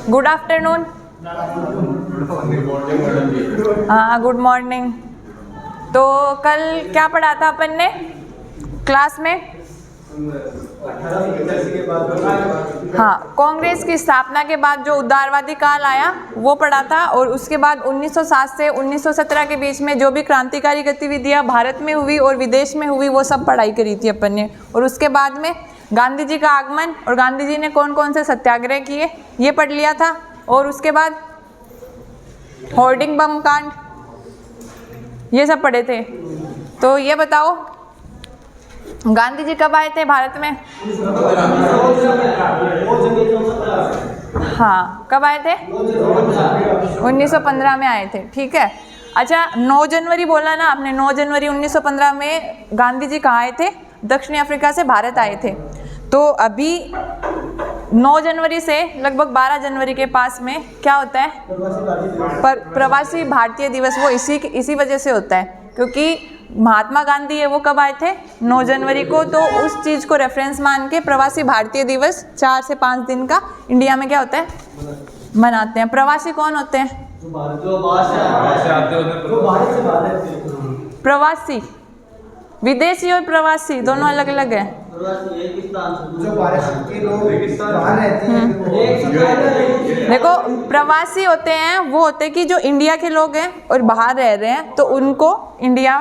Good afternoon. हाँ, good morning. तो कल क्या पढ़ा था अपन ने क्लास में? हाँ, कांग्रेस की स्थापना के बाद जो उदारवादी काल आया वो पढ़ा था, और उसके बाद 1907 से 1917 के बीच में जो भी क्रांतिकारी गतिविधियां भारत में हुई और विदेश में हुई वो सब पढ़ाई करी थी अपन ने। और उसके बाद में गांधी जी का आगमन और गांधी जी ने कौन कौन से सत्याग्रह किए ये पढ़ लिया था। और उसके बाद होर्डिंग बम कांड ये सब पढ़े थे। तो ये बताओ गांधी जी कब आए थे भारत में? हाँ, कब आए थे? 1915 में आए थे, ठीक है। अच्छा, 9 जनवरी बोला ना आपने, 9 जनवरी 1915 में गांधी जी कहाँ आए थे? दक्षिण अफ्रीका से भारत आए थे। तो अभी 9 जनवरी से लगभग 12 जनवरी के पास में क्या होता है? प्रवासी भारतीय दिवस। वो इसी वजह से होता है क्योंकि महात्मा गांधी है वो कब आए थे? 9 जनवरी को। तो उस चीज़ को रेफरेंस मान के प्रवासी भारतीय दिवस 4 से 5 दिन का इंडिया में क्या होता है? मनाते हैं। प्रवासी कौन होते हैं? प्रवासी, विदेशी और प्रवासी दोनों अलग अलग है। जो भारत के लोग बाहर रहते हैं देखो, प्रवासी होते हैं वो होते हैं कि जो इंडिया के लोग हैं और बाहर रह रहे हैं, तो उनको इंडिया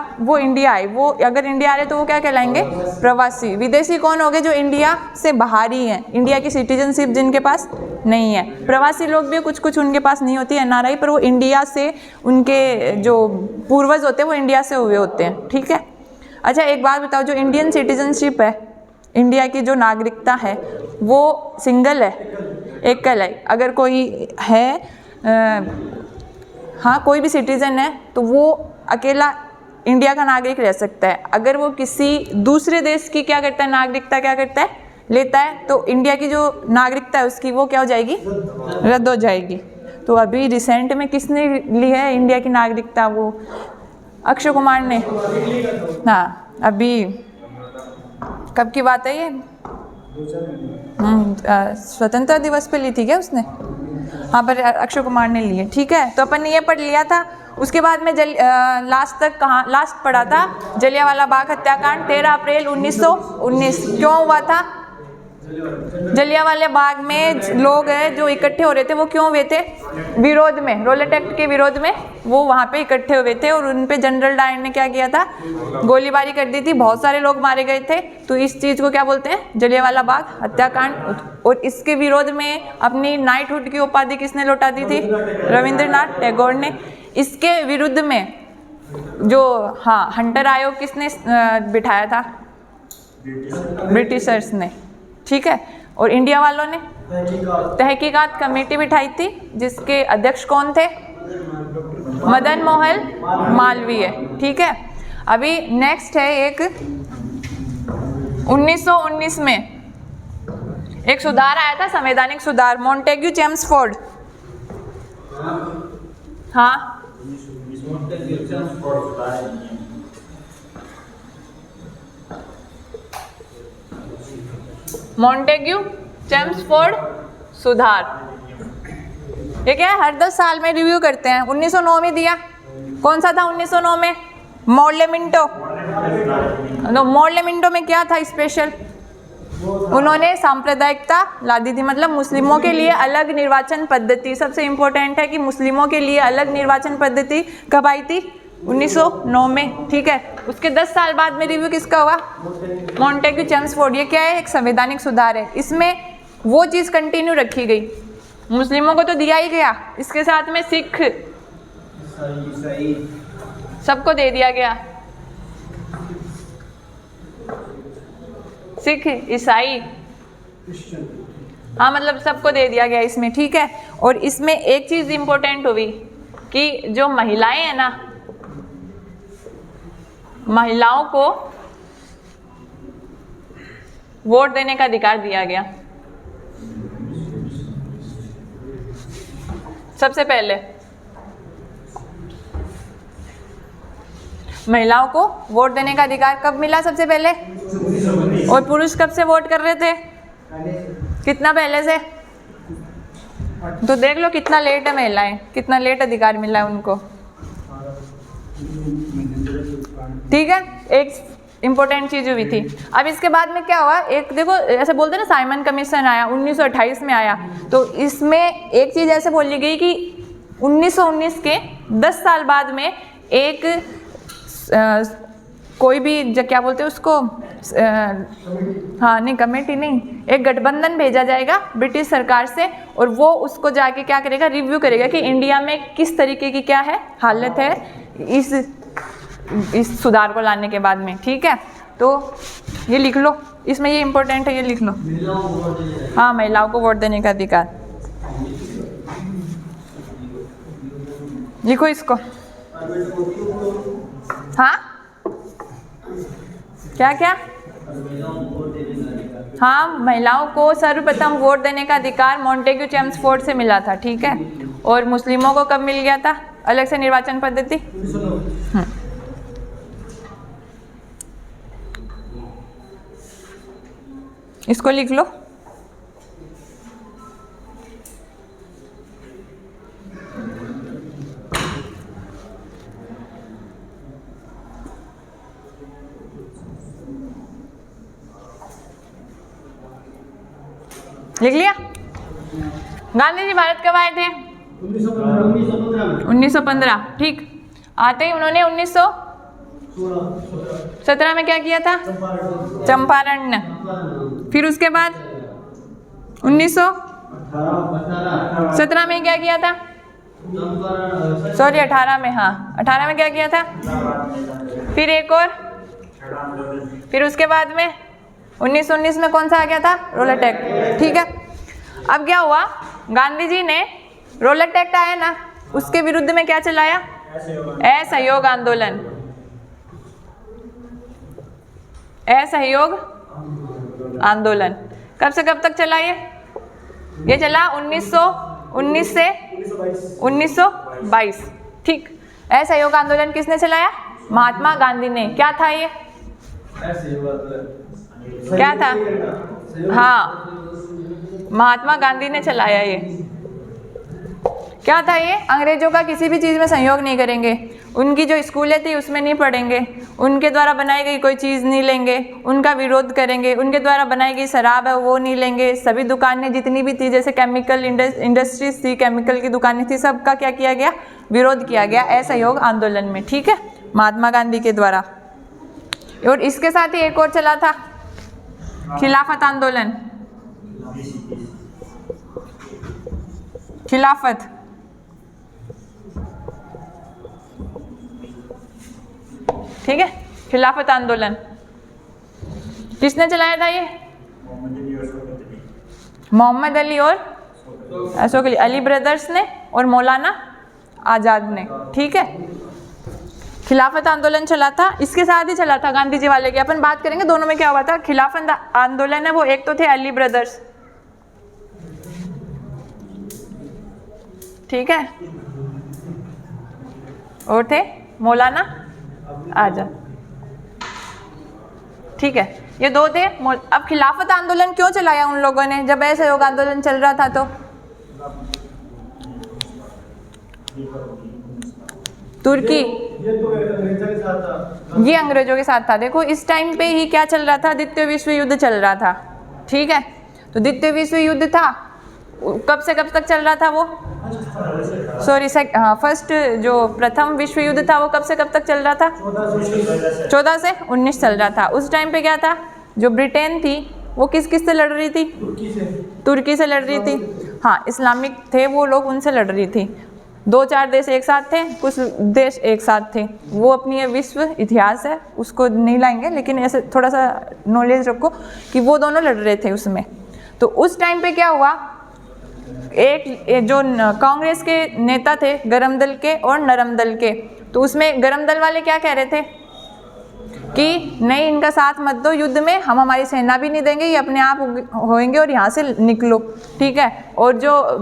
आए, वो अगर इंडिया आ रहे तो वो क्या कहलाएंगे? प्रवासी। विदेशी कौन हो गए? जो इंडिया से बाहर ही हैं, इंडिया की सिटीजनशिप जिनके पास नहीं है। प्रवासी लोग भी कुछ उनके पास नहीं होती NRI, पर वो इंडिया से, उनके जो पूर्वज होते हैं वो इंडिया से हुए होते हैं, ठीक है। अच्छा, एक बात बताओ, जो इंडियन सिटीजनशिप है, इंडिया की जो नागरिकता है वो सिंगल है, एकल है। अगर कोई है हाँ, कोई भी सिटीज़न है तो वो अकेला इंडिया का नागरिक रह सकता है। अगर वो किसी दूसरे देश की क्या करता है, नागरिकता क्या करता है, लेता है, तो इंडिया की जो नागरिकता है उसकी वो क्या हो जाएगी? रद्द हो जाएगी। तो अभी रिसेंट में किसने ली है इंडिया की नागरिकता? वो अक्षय कुमार ने। हाँ, अभी कब की बात है ये? स्वतंत्रता दिवस पे ली थी क्या उसने? हाँ, पर अक्षय कुमार ने ली है, ठीक है। तो अपन ने ये पढ़ लिया था। उसके बाद में लास्ट पढ़ा था जलियांवाला बाग हत्याकांड 13 अप्रैल 1919। क्यों हुआ था? जलियांवाला बाग में लोग हैं जो इकट्ठे हो रहे थे, वो क्यों हुए थे? विरोध में, रॉलेट एक्ट के विरोध में वो वहाँ पे इकट्ठे हुए थे, और उन पे जनरल डायर ने क्या किया था? गोलीबारी कर दी थी, बहुत सारे लोग मारे गए थे। तो इस चीज़ को क्या बोलते हैं? जलियांवाला बाग हत्याकांड। और इसके विरोध में अपनी नाइटहुड की उपाधि किसने लौटा दी थी? रविंद्रनाथ टैगोर ने। इसके विरुद्ध में जो हंटर आयोग किसने बिठाया था? ब्रिटिशर्स ने, ठीक है। और इंडिया वालों ने तहकीकात कमेटी बिठाई थी, जिसके अध्यक्ष कौन थे? मदन मोहन मालवीय, ठीक है। अभी नेक्स्ट है एक 1919 में एक सुधार आया था, संवैधानिक सुधार, मॉन्टेग्यू चेम्सफोर्ड। हाँ, मॉन्टेग्यू चेम्सफोर्ड सुधार। ये क्या है? हर 10 साल में रिव्यू करते हैं। 1909 में दिया। कौन सा था 1909 में? मोर्लेमिंटो। तो मोर्लेमिंटो में क्या था स्पेशल? उन्होंने सांप्रदायिकता ला दी थी, मतलब मुस्लिमों के लिए अलग निर्वाचन पद्धति। सबसे इंपॉर्टेंट है कि मुस्लिमों के लिए अलग निर्वाचन पद्धति कब आई थी? 1909 में, ठीक है। उसके 10 साल बाद में रिव्यू किसका हुआ? Montagu Chelmsford. ये क्या है? एक संवैधानिक सुधार है। इसमें वो चीज़ कंटिन्यू रखी गई, मुस्लिमों को तो दिया ही गया, इसके साथ में सिख सबको दे दिया गया, सिख, ईसाई, हाँ, मतलब सबको दे दिया गया इसमें, ठीक है। और इसमें एक चीज़ इम्पोर्टेंट हुई कि जो महिलाएं हैं ना, महिलाओं को वोट देने का अधिकार दिया गया। सबसे पहले महिलाओं को वोट देने का अधिकार कब मिला? सबसे पहले। और पुरुष कब से वोट कर रहे थे? कितना पहले से? तो देख लो कितना लेट है महिलाएं, कितना लेट अधिकार मिला है उनको। ठीक है, एक इंपॉर्टेंट चीज हुई थी। अब इसके बाद में क्या हुआ, एक देखो ऐसे बोलते हैं ना साइमन कमीशन आया 1928 में आया, तो इसमें एक चीज ऐसे बोली गई कि 1919 के 10 साल बाद में एक कोई भी क्या बोलते हैं उसको, हाँ नहीं कमेटी नहीं, एक गठबंधन भेजा जाएगा ब्रिटिश सरकार से, और वो उसको जाके क्या करेगा, रिव्यू करेगा कि इंडिया में किस तरीके की क्या है हालत है इस सुधार को लाने के बाद में। ठीक है, तो ये लिख लो, इसमें ये इम्पोर्टेंट है, ये लिख लो। हाँ, महिलाओं को वोट देने का अधिकार, लिखो इसको। हाँ क्या क्या, हाँ महिलाओं को सर्वप्रथम वोट देने का अधिकार मॉन्टेग्यू चेम्सफोर्ड से मिला था। ठीक है, और मुस्लिमों को कब मिल गया था अलग से निर्वाचन पद्धति? इसको लिख लो। लिख लिया? गांधी जी भारत कब आए थे? 1915। ठीक, आते ही उन्होंने 1917 में क्या किया था? चंपारण। फिर उसके बाद 1917 में क्या किया था? सॉरी 18 में, हाँ 18 में क्या किया था? फिर एक और, फिर उसके बाद में 1919 में कौन सा आ गया था? Rowlatt Act. ठीक है, अब क्या हुआ, गांधी जी ने रोलेट एक्ट आया ना, उसके विरुद्ध में क्या चलाया? असहयोग आंदोलन। असहयोग आंदोलन कब से कब तक चला ये चला 1919 से 1922। ठीक, असहयोग आंदोलन किसने चलाया? महात्मा गांधी ने। क्या था ये? क्या था? हाँ, महात्मा गांधी ने चलाया ये। क्या था ये? अंग्रेजों का किसी भी चीज़ में सहयोग नहीं करेंगे, उनकी जो स्कूलें थी उसमें नहीं पढ़ेंगे, उनके द्वारा बनाई गई कोई चीज़ नहीं लेंगे, उनका विरोध करेंगे, उनके द्वारा बनाई गई शराब है वो नहीं लेंगे, सभी दुकानें जितनी भी थी जैसे केमिकल इंडस्ट्रीज थी, केमिकल की दुकानें थी, सबका क्या किया गया? विरोध किया गया असहयोग आंदोलन में। ठीक है, महात्मा गांधी के द्वारा। और इसके साथ ही एक और चला था खिलाफत आंदोलन। खिलाफत, ठीक है, खिलाफत आंदोलन किसने चलाया था? ये मोहम्मद अली और अशोक अली ब्रदर्स ने और मौलाना आज़ाद ने। ठीक है, खिलाफत आंदोलन चला था, इसके साथ ही चला था गांधी जी वाले की। अपन बात करेंगे दोनों में क्या हुआ था। खिलाफत आंदोलन है वो एक तो थे अली ब्रदर्स, ठीक है, और थे मौलाना आज़ाद। ठीक है, ये दो थे। अब खिलाफत आंदोलन क्यों चलाया उन लोगों ने जब असहयोग आंदोलन चल रहा था? तो तुर्की, ये अंग्रेजों के साथ था। देखो इस टाइम पे ही क्या चल रहा था? द्वितीय विश्व युद्ध चल रहा था। ठीक है, तो द्वितीय विश्व युद्ध था, कब से कब तक चल रहा था वो? सॉरी, फर्स्ट जो प्रथम विश्व युद्ध था वो कब से कब तक चल रहा था? 14 से 19 चल रहा था। उस टाइम पे क्या था, जो ब्रिटेन थी वो किस किस से लड़ रही थी? तुर्की से लड़ रही थी। हाँ, इस्लामिक थे वो लोग, उनसे लड़ रही थी। 2-4 देश एक साथ थे, कुछ देश एक साथ थे। वो अपनी ये विश्व इतिहास है, उसको नहीं लाएंगे, लेकिन ऐसे थोड़ा सा नॉलेज रखो कि वो दोनों लड़ रहे थे उसमें। तो उस टाइम पे क्या हुआ, एक जो कांग्रेस के नेता थे गरम दल के और नरम दल के, तो उसमें गरम दल वाले क्या कह रहे थे कि नहीं, इनका साथ मत दो युद्ध में, हम हमारी सेना भी नहीं देंगे, ये अपने आप होएंगे और यहाँ से निकलो। ठीक है, और जो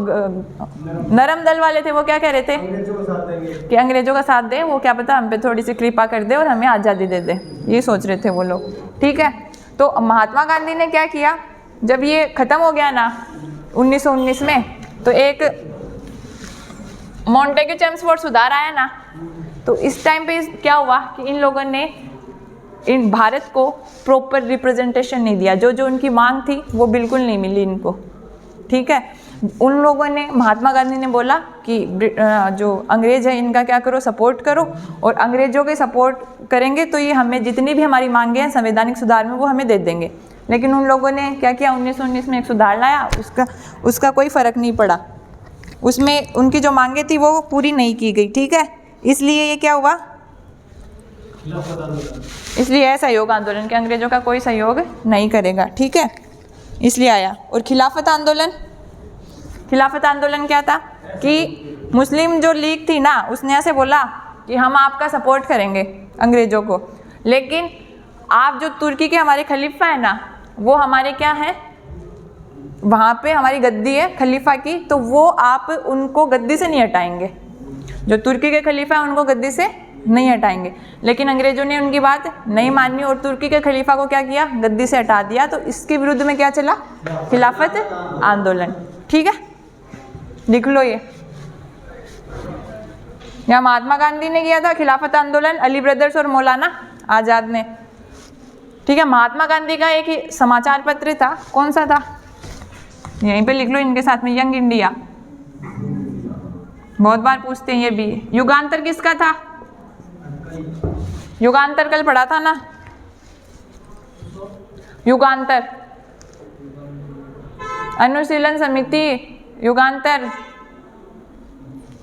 नरम दल वाले थे वो क्या कह रहे थे कि अंग्रेजों का साथ दे, वो क्या पता हम पे थोड़ी सी कृपा कर दे और हमें आज़ादी दे दे, ये सोच रहे थे वो लोग। ठीक है, तो महात्मा गांधी ने क्या किया, जब ये ख़त्म हो गया ना 1919 में, तो एक मॉन्टेग्यू चेम्सफोर्ड सुधार आया ना, तो इस टाइम पे क्या हुआ कि इन लोगों ने इन भारत को प्रॉपर रिप्रेजेंटेशन नहीं दिया, जो जो उनकी मांग थी वो बिल्कुल नहीं मिली इनको, ठीक है। उन लोगों ने, महात्मा गांधी ने बोला कि जो अंग्रेज है इनका क्या करो, सपोर्ट करो, और अंग्रेजों के सपोर्ट करेंगे तो ये हमें जितनी भी हमारी मांगे हैं संवैधानिक सुधार में वो हमें दे देंगे। लेकिन उन लोगों ने क्या किया, 1919 में एक सुधार लाया, उसका कोई फ़र्क नहीं पड़ा, उसमें उनकी जो मांगे थी वो पूरी नहीं की गई, ठीक है। इसलिए ये क्या हुआ, इसलिए है सहयोग आंदोलन के अंग्रेजों का कोई सहयोग नहीं करेगा, ठीक है, इसलिए आया। और खिलाफत आंदोलन, खिलाफत आंदोलन क्या था कि मुस्लिम जो लीग थी ना, उसने ऐसे बोला कि हम आपका सपोर्ट करेंगे अंग्रेजों को, लेकिन आप जो तुर्की के हमारे खलीफा है ना, वो हमारे क्या है, वहाँ पे हमारी गद्दी है खलीफा की, तो वो आप उनको गद्दी से नहीं हटाएंगे, जो तुर्की के खलीफा है उनको गद्दी से नहीं हटाएंगे। लेकिन अंग्रेजों ने उनकी बात नहीं मानी और तुर्की के खलीफा को क्या किया, गद्दी से हटा दिया। तो इसके विरुद्ध में क्या चला, खिलाफत आंदोलन, ठीक है, लिख लो ये। यहाँ महात्मा गांधी ने किया था खिलाफत आंदोलन, अली ब्रदर्स और मौलाना आज़ाद ने, ठीक है। महात्मा गांधी का एक ही समाचार पत्र था, कौन सा था, यहीं पे लिख लो इनके साथ में, यंग इंडिया, बहुत बार पूछते हैं ये भी। युगांतर किसका था, युगांतर कल पढ़ा था ना, युगांतर, अनुशीलन समिति, युगांतर,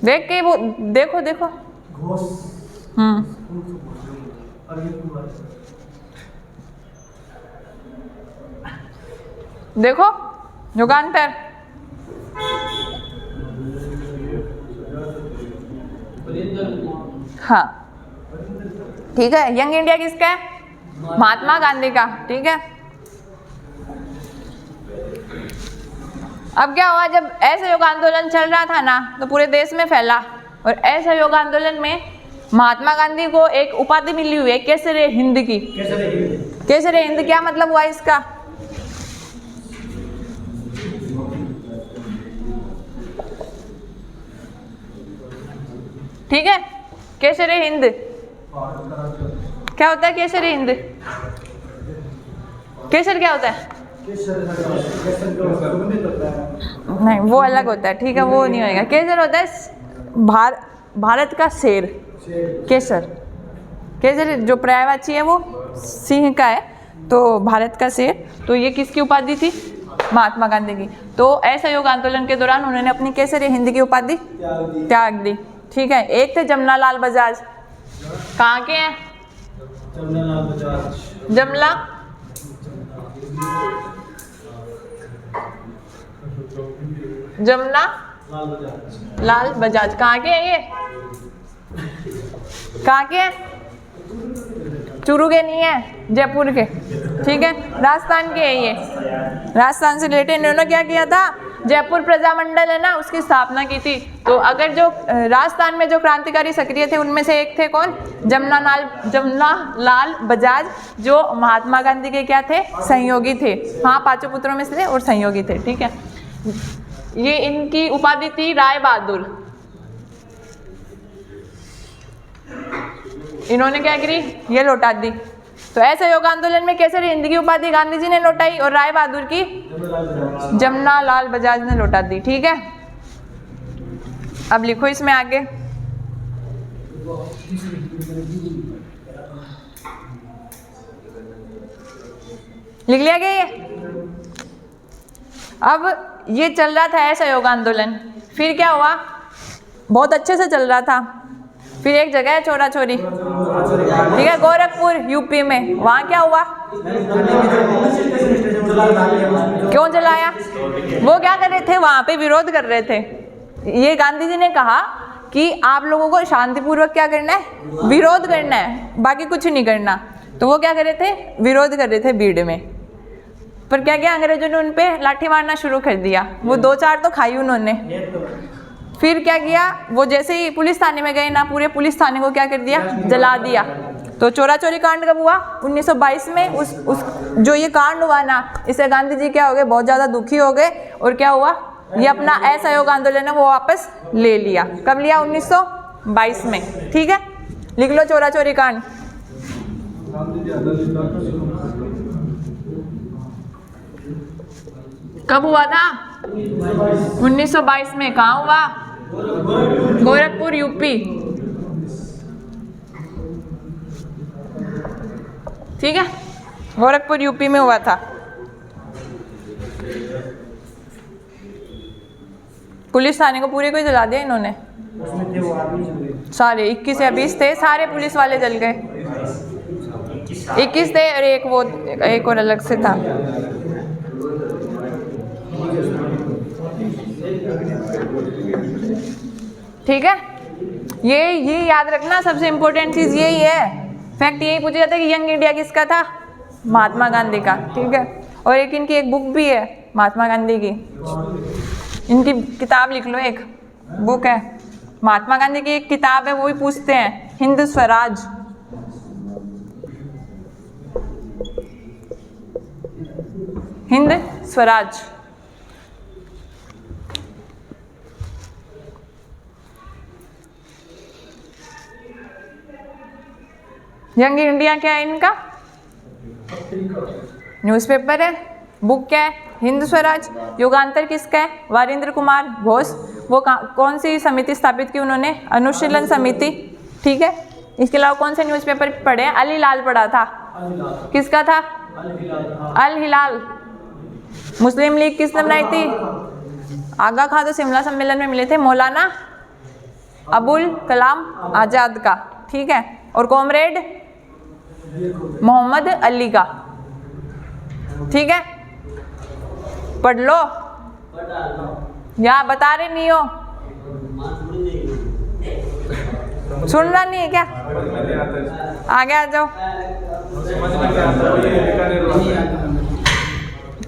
देख के वो देखो देखो, देखो युगांतर, हाँ ठीक है। यंग इंडिया किसका है, महात्मा गांधी का, ठीक है। अब क्या हुआ, जब असहयोग आंदोलन चल रहा था ना, तो पूरे देश में फैला, और असहयोग आंदोलन में महात्मा गांधी को एक उपाधि मिली हुई है, केसरे हिंद की। केसरे हिंद क्या मतलब हुआ इसका, ठीक है। केसरे हिंद क्या होता है, केसरे हिंद, केसर क्या होता है, नहीं वो अलग होता है, ठीक है, वो नहीं होएगा। केसर होता है भारत का शेर, केसर, केसर जो पर्यायवाची है वो सिंह का है, तो भारत का शेर, तो ये किसकी उपाधि थी, महात्मा गांधी की। तो असहयोग आंदोलन के दौरान उन्होंने अपनी केसर हिंद की उपाधि त्याग दी, ठीक है। एक थे जमनालाल बजाज, कहाँ के हैं, जमना लाल बजाज, कहाँ के हैं ये, कहाँ के हैं, चूरू के नहीं है, जयपुर के, ठीक है, राजस्थान के हैं ये, राजस्थान से रिलेटेड। इन्होंने क्या किया था, जयपुर प्रजामंडल है ना, उसकी स्थापना की थी। तो अगर जो राजस्थान में जो क्रांतिकारी सक्रिय थे उनमें से एक थे कौन, जमनालाल बजाज, जो महात्मा गांधी के क्या थे, सहयोगी थे, हाँ पांचों पुत्रों में से थे और सहयोगी थे, ठीक है। ये इनकी उपाधि थी राय बहादुर। इन्होंने क्या करी, ये लौटा दी। तो असहयोग आंदोलन में केसर हिंद की उपाधि गांधी जी ने लौटाई और राय बहादुर की जमनालाल बजाज ने लौटा दी, ठीक है। अब लिखो इसमें आगे, लिख लिया गया ये। अब ये चल रहा था असहयोग आंदोलन, फिर क्या हुआ, बहुत अच्छे से चल रहा था। फिर एक जगह है चोरा चोरी, ठीक है, गोरखपुर यूपी में, वहाँ क्या हुआ, क्यों जलाया, वो क्या कर रहे थे, वहाँ पे विरोध कर रहे थे। ये गांधी जी ने कहा कि आप लोगों को शांतिपूर्वक क्या करना है, विरोध करना है, बाकी कुछ नहीं करना। तो वो क्या कर रहे थे, विरोध कर रहे थे भीड़ में। पर क्या किया, अंग्रेजों ने उन पे लाठी मारना शुरू कर दिया। वो 2-4 तो खाई उन्होंने। फिर क्या किया, वो जैसे ही पुलिस थाने में गए ना, पूरे पुलिस थाने को क्या कर दिया, जला दिया। तो चोरा चोरी कांड कब हुआ, 1922 में। उस जो ये कांड हुआ ना, इससे गांधी जी क्या हो गए, बहुत ज़्यादा दुखी हो गए। और क्या हुआ, ये अपना असहयोग आंदोलन है वो वापस ले लिया। कब लिया? 1922 में। ठीक है, लिख लो चोरा चोरी कांड। कब हुआ था? 1922 में। कहाँ हुआ? गोरखपुर, यूपी। ठीक है, गोरखपुर यूपी में हुआ था। पुलिस थाने को पूरे को ही जला दिया इन्होंने। सारे 21 या 20 थे, सारे पुलिस वाले जल गए। 21 थे और एक और अलग से था। ठीक है, ये याद रखना, सबसे इम्पोर्टेंट चीज़ यही है। फैक्ट यही पूछा जाता है कि यंग इंडिया किसका था? महात्मा गांधी का। ठीक है, और एक इनकी एक बुक भी है महात्मा गांधी की, इनकी किताब लिख लो, एक बुक है महात्मा गांधी की, एक किताब है, वो भी पूछते हैं, हिंद स्वराज। हिंद स्वराज। यंग इंडिया क्या है इनका? न्यूज़पेपर है। बुक क्या है? हिंद स्वराज। युगांतर किसका है? वारिंद्र कुमार घोष। वो कौन सी समिति स्थापित की उन्होंने? अनुशीलन समिति। ठीक है, इसके अलावा कौन से न्यूज़पेपर पढ़े हैं? अल हिलाल पढ़ा था। किसका था? अल हिलाल। मुस्लिम लीग किसने बनाई थी? आगा खां तो शिमला सम्मेलन में मिले थे, मौलाना अबुल कलाम आजाद का। ठीक है, और कॉमरेड मोहम्मद अली का। ठीक है, पढ़ लो या बता रहे नहीं हो? सुनना नहीं है क्या? आगे आ जाओ।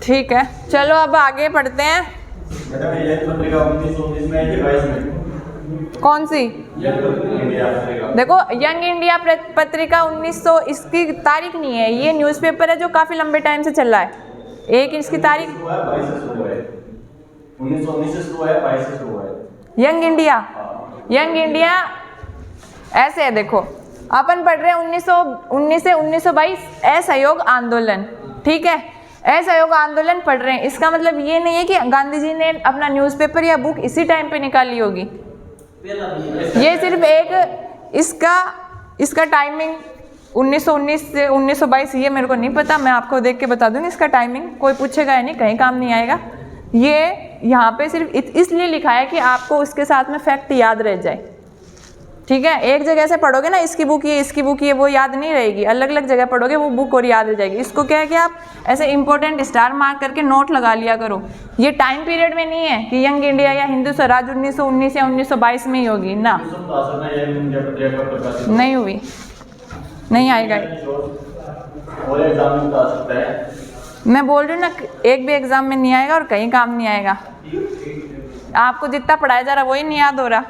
ठीक है, चलो अब आगे पढ़ते हैं। कौन सी? देखो, यंग इंडिया पत्रिका 1900, इसकी तारीख नहीं है, ये न्यूज़पेपर है जो काफ़ी लंबे टाइम से चल रहा है। एक इसकी तारीख 1919 से शुरू है, 22 से शुरू है। यंग इंडिया ऐसे है, देखो अपन पढ़ रहे हैं 1919 से 1922 असहयोग आंदोलन। ठीक है, असहयोग आंदोलन पढ़ रहे हैं, इसका मतलब ये नहीं है कि गांधी जी ने अपना न्यूज़पेपर या बुक इसी टाइम पे निकाली होगी। ये सिर्फ एक इसका टाइमिंग 1919 से 1922, ये मेरे को नहीं पता, मैं आपको देख के बता दूंगी इसका टाइमिंग। कोई पूछेगा या नहीं, कहीं काम नहीं आएगा। ये यहाँ पे सिर्फ इसलिए लिखा है कि आपको उसके साथ में फैक्ट याद रह जाए। ठीक है, एक जगह से पढ़ोगे ना, इसकी बुक ये वो याद नहीं रहेगी, अलग अलग जगह पढ़ोगे वो बुक और याद रह जाएगी। इसको क्या है कि आप ऐसे इंपॉर्टेंट स्टार मार्क करके नोट लगा लिया करो। ये टाइम पीरियड में नहीं है कि यंग इंडिया या हिंदू स्वराज 1919 या 1922 में ही होगी ना, नहीं हुई, नहीं आएगा। और एग्जाम में आ सकता है। मैं बोल रही हूँ ना, एक भी एग्जाम में नहीं आएगा और कहीं काम नहीं आएगा। आपको जितना पढ़ाया जा रहा वही नहीं याद हो रहा।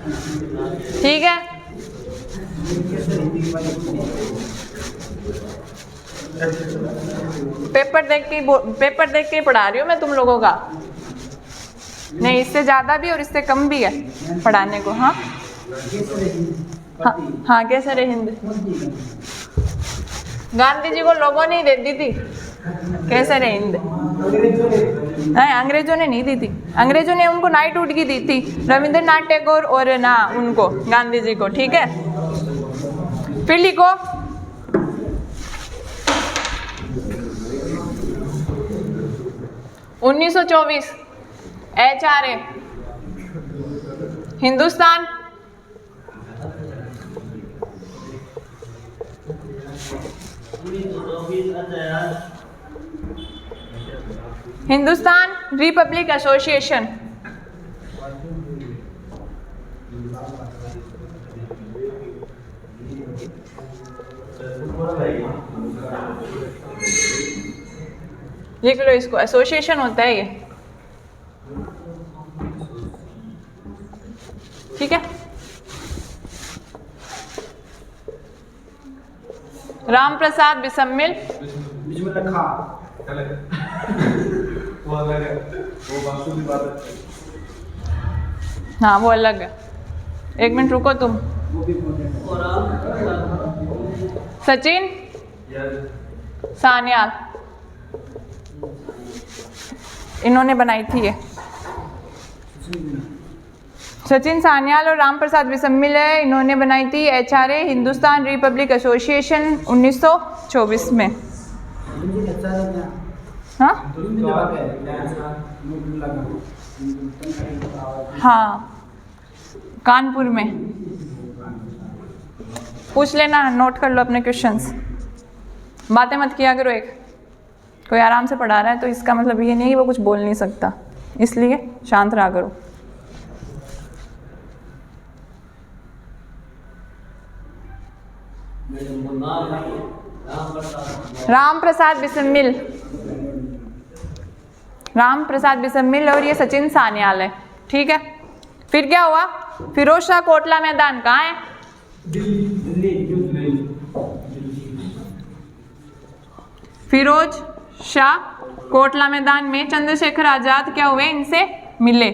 ठीक है, पेपर देख के पढ़ा रही हूँ मैं तुम लोगों का। नहीं, इससे ज़्यादा भी और इससे कम भी है पढ़ाने को। हाँ हाँ, केसर हिंद गांधी जी को लोगों ने दे दी थी, केसर हिंद। नहीं, अंग्रेजों ने नहीं दी थी, अंग्रेजों ने उनको नाइटहुड की दी थी, रविंद्रनाथ टैगोर और ना उनको, गांधी जी को। ठीक है, फिर लिखो (1924) HRA हिंदुस्तान रिपब्लिक एसोसिएशन। लिख लो इसको, एसोसिएशन होता है ये। ठीक है, राम प्रसाद बिस्मिल। बीच में रखा हाँ वो अलग है। एक मिनट रुको तुम। सचिन सान्याल, इन्होंने बनाई थी ये। सचिन सान्याल और राम प्रसाद बिस्मिल है, इन्होंने बनाई थी HRA हिंदुस्तान रिपब्लिक एसोसिएशन 1924 में। हाँ हाँ कानपुर में। पूछ लेना, नोट कर लो अपने क्वेश्चंस। बातें मत किया करो। एक कोई आराम से पढ़ा रहा है तो इसका मतलब ये नहीं वो कुछ बोल नहीं सकता, इसलिए शांत रहा करो। राम प्रसाद बिस्मिल, राम प्रसाद बिस्मिल और ये सचिन सान्याल है, ठीक है। फिर क्या हुआ? फिरोज शाह कोटला मैदान कहाँ है? फिरोज शाह कोटला मैदान में चंद्रशेखर आजाद क्या हुए? इनसे मिले।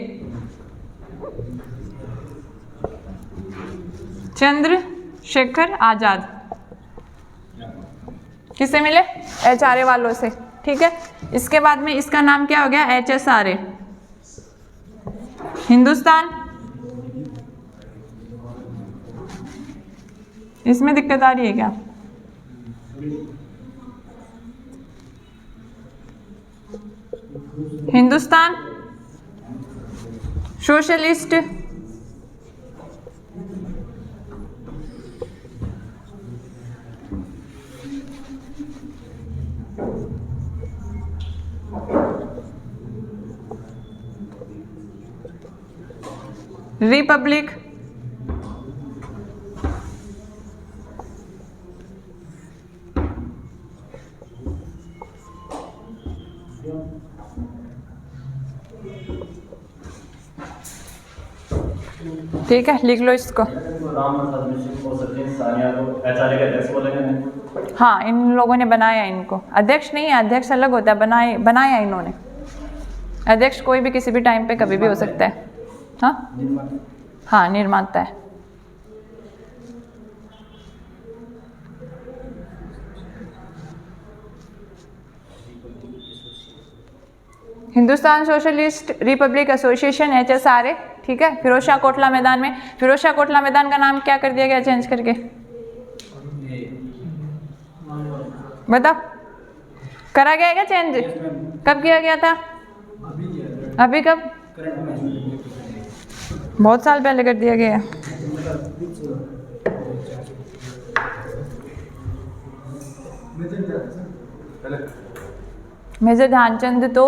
चंद्रशेखर आजाद किससे मिले? HRA वालों से, ठीक है। इसके बाद में इसका नाम क्या हो गया? HSRA, हिंदुस्तान। इसमें दिक्कत आ रही है क्या? हिंदुस्तान सोशलिस्ट रिपब्लिक ठीक है, लिख लो इसको। राम प्रसाद बिस्मिल और सचिन सान्याल को HRA के अध्यक्ष बोलेंगे। हाँ, इन लोगों ने बनाया इनको। अध्यक्ष नहीं है, अध्यक्ष अलग होता है, बनाया इन्होंने। अध्यक्ष कोई भी किसी भी टाइम पे कभी भी हो सकता है। हाँ हाँ, निर्माता है। Hindustan socialist Republic association HSRA, ठीक है। फिरोज शाह कोटला मैदान में, फिरोज शाह कोटला मैदान का नाम क्या कर दिया गया चेंज करके? बताओ, करा गया है क्या चेंज? कब किया गया था? अभी कब? बहुत साल पहले कर दिया गया है। मेजर ध्यानचंद तो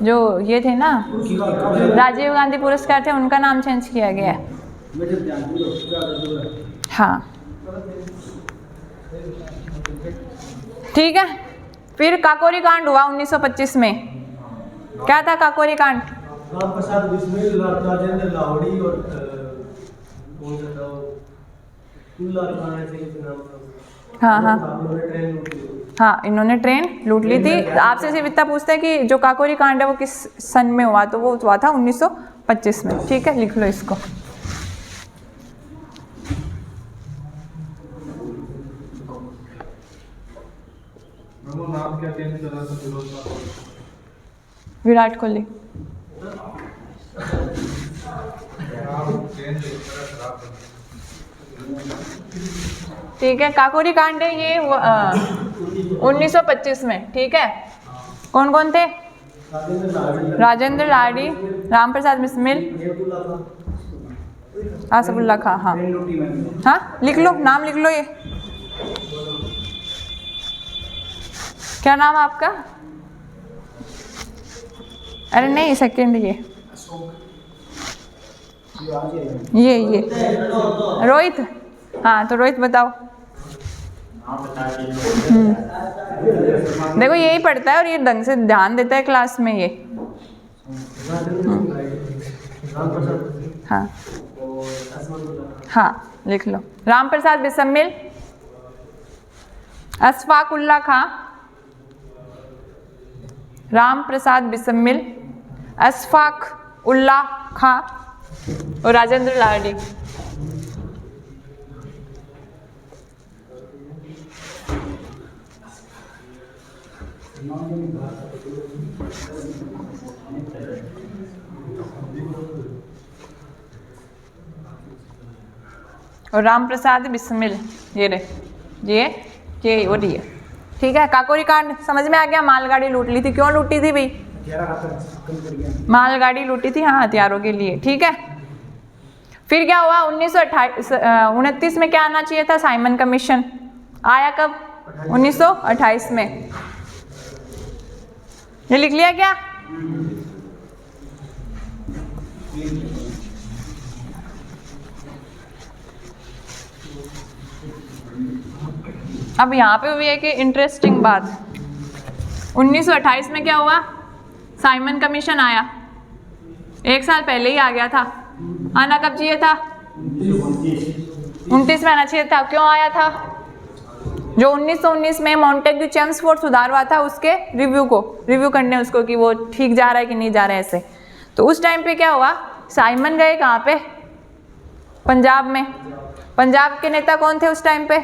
जो ये थे ना, राजीव गांधी पुरस्कार थे, उनका नाम चेंज किया गया है। हाँ ठीक है। फिर काकोरी कांड हुआ 1925 में। क्या था काकोरी कांड? राम प्रसाद बिस्मिल, राजेंद्र लावड़ी और कौन सा था, कुल्ला खान ऐसे ही नाम था। हाँ हाँ हाँ, इन्होंने ट्रेन लूट ली थी। आपसे सिर्फ इतना पूछते हैं कि जो काकोरी कांड है वो किस सन में हुआ, तो वो हुआ था 1925 में, ठीक है। लिख लो इसको। नाम क्या चेंज करा था? विराट कोहली। ठीक है, काकोरी कांड है ये 1925 में, ठीक है। कौन कौन थे? राजेंद्र लाड़ी, राम प्रसाद बिस्मिल, आसफुल्ला खां। हाँ हाँ, लिख लो, नाम लिख लो। ये क्या नाम है आपका? अरे नहीं, सेकंड ये रोहित। हाँ, तो रोहित बताओ। देखो यही पढ़ता है और ये ढंग से ध्यान देता है क्लास में ये। हाँ हाँ, लिख लो। राम प्रसाद बिस्मिल, अशफाक उल्ला खां, राम प्रसाद बिस्मिल, अशफाक उल्लाह खां और राजेंद्र लाहड़ी। और राम प्रसाद बिस्मिल, ये रहे, ये और ये, ठीक है। काकोरी कांड समझ में आ गया। मालगाड़ी लूट ली थी, क्यों लूटी थी भाई? मालगाड़ी लूटी थी, हाँ, हथियारों के लिए, ठीक है। फिर क्या हुआ? 1929 में क्या आना चाहिए था? Simon commission. आया कब? 1928 में। ये लिख लिया क्या? अब यहाँ पे हुई है कि इंटरेस्टिंग बात, 1928 में क्या हुआ? साइमन कमीशन आया। 1 साल पहले ही आ गया था। आना कब चाहिए था? 29 में आना चाहिए था। क्यों आया था? जो 1919 में मॉन्टेग्यू चेम्सफोर्ड सुधार हुआ था, उसके रिव्यू करने उसको कि वो ठीक जा रहा है कि नहीं जा रहा है ऐसे। तो उस टाइम पे क्या हुआ? साइमन गए कहाँ पे? पंजाब में। पंजाब के नेता कौन थे उस टाइम पे?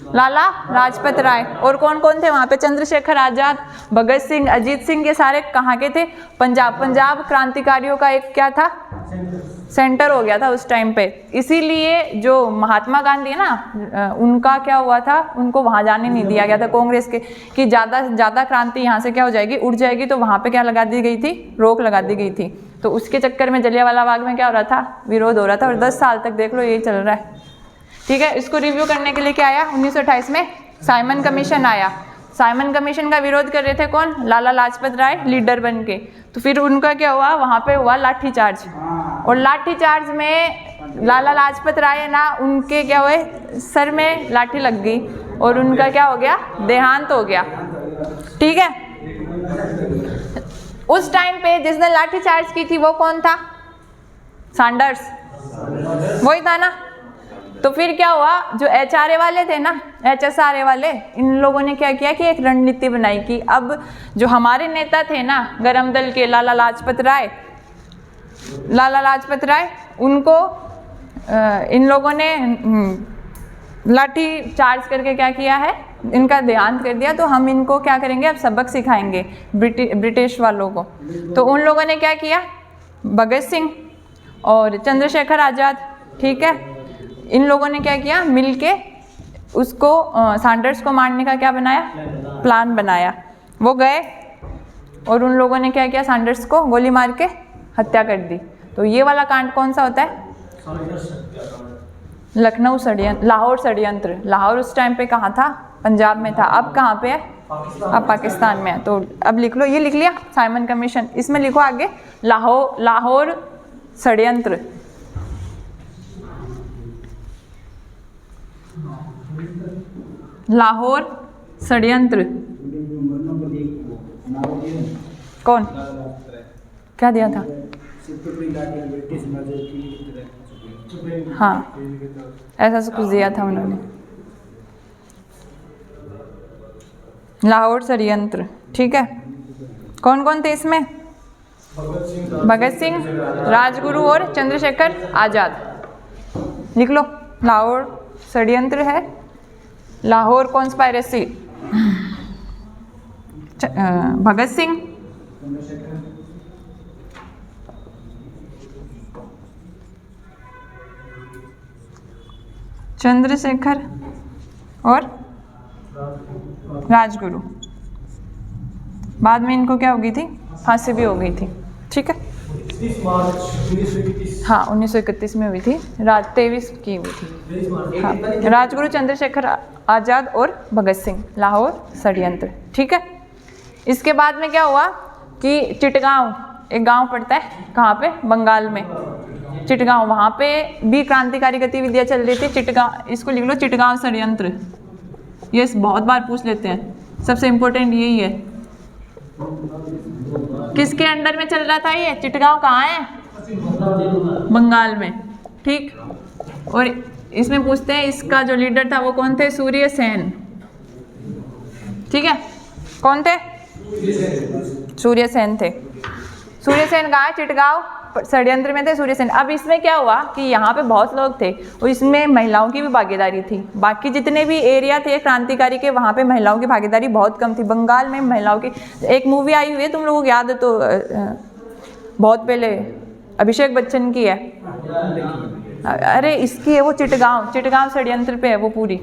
लाला लाजपत राय। और कौन कौन थे वहाँ पे? चंद्रशेखर आजाद, भगत सिंह, अजीत सिंह, ये सारे कहाँ के थे? पंजाब क्रांतिकारियों का एक क्या था? सेंटर हो गया था उस टाइम पे। इसीलिए जो महात्मा गांधी है ना, उनका क्या हुआ था? उनको वहाँ जाने नहीं दिया गया था कांग्रेस के, कि ज़्यादा क्रांति यहाँ से क्या हो जाएगी, उड़ जाएगी। तो वहाँ पे क्या लगा दी गई थी? रोक लगा दी गई थी। तो उसके चक्कर में जलियांवाला बाग में क्या हो रहा था? विरोध हो रहा था। और 10 साल तक देख लो यही चल रहा है, ठीक है। इसको रिव्यू करने के लिए क्या आया? 1928 में साइमन कमीशन आया। साइमन कमीशन का विरोध कर रहे थे कौन? लाला लाजपत राय लीडर बन के। तो फिर उनका क्या हुआ? वहाँ पे हुआ लाठीचार्ज। और लाठीचार्ज में लाला लाजपत राय है ना, उनके क्या हुए? सर में लाठी लग गई और उनका क्या हो गया? देहांत हो गया, ठीक है। उस टाइम पे जिसने लाठीचार्ज की थी वो कौन था? सैंडर्स, वही था ना। तो फिर क्या हुआ? जो HRA वाले थे ना, HSRA वाले, इन लोगों ने क्या किया कि एक रणनीति बनाई कि अब जो हमारे नेता थे ना गरम दल के, लाला लाजपत राय, उनको इन लोगों ने लाठी चार्ज करके क्या किया है? इनका देहांत कर दिया। तो हम इनको क्या करेंगे? अब सबक सिखाएंगे ब्रिटिश वालों को। तो उन लोगों ने क्या किया? भगत सिंह और चंद्रशेखर आज़ाद, ठीक है, इन लोगों ने क्या किया? मिलके उसको सैंडर्स को मारने का क्या बनाया? प्लान बनाया। वो गए और उन लोगों ने क्या किया? सैंडर्स को गोली मार के हत्या कर दी। तो ये वाला कांड कौन सा होता है? लखनऊ षड्यंत्र, लाहौर षड्यंत्र। लाहौर उस टाइम पे कहाँ था? पंजाब में था। अब कहाँ पे है? अब पाकिस्तान में है। तो अब लिख लो, ये लिख लिया साइमन कमीशन। इसमें लिखो आगे लाहौर षड्यंत्र। लाहौर षड्यंत्र कौन? क्या दिया था? हाँ, ऐसा सब कुछ दिया था उन्होंने। लाहौर षड्यंत्र, ठीक है। कौन कौन थे इसमें? भगत सिंह, राजगुरु और चंद्रशेखर आजाद। लिख लो, लाहौर षड्यंत्र है, लाहौर कॉन्स्पायरेसी। भगत सिंह, चंद्रशेखर और राजगुरु। बाद में इनको क्या हो गई थी? फांसी भी हो गई थी, ठीक है। 30 मार्च 1931। हाँ, 1931 में हुई थी। 23 की हुई थी। हाँ, राजगुरु, चंद्रशेखर आज़ाद और भगत सिंह। लाहौर षड्यंत्र, ठीक है। इसके बाद में क्या हुआ कि चिटगांव, एक गांव पड़ता है कहाँ पे? बंगाल में, चिटगांव। वहाँ पे भी क्रांतिकारी गतिविधियाँ चल रही थी। चिटगांव, इसको लिख लो चिटगांव षड्यंत्र। ये बहुत बार पूछ लेते हैं, सबसे इम्पोर्टेंट यही है। किसके अंडर में चल रहा था ये? चिटगांव कहाँ है? बंगाल में, ठीक। और इसमें पूछते हैं इसका जो लीडर था वो कौन थे? सूर्य सेन, ठीक है। कौन थे? सूर्य सेन थे, सूर्यसेन कहाँ है? चिटगांव षड्यंत्र में थे सूर्यसेन। अब इसमें क्या हुआ कि यहाँ पे बहुत लोग थे और इसमें महिलाओं की भी भागीदारी थी। बाकी जितने भी एरिया थे क्रांतिकारी के, वहाँ पे महिलाओं की भागीदारी बहुत कम थी। बंगाल में महिलाओं की एक मूवी आई हुई है, तुम लोगों को याद है तो, बहुत पहले, अभिषेक बच्चन की है। अरे इसकी है वो, चिटगांव षड्यंत्र पे है वो पूरी,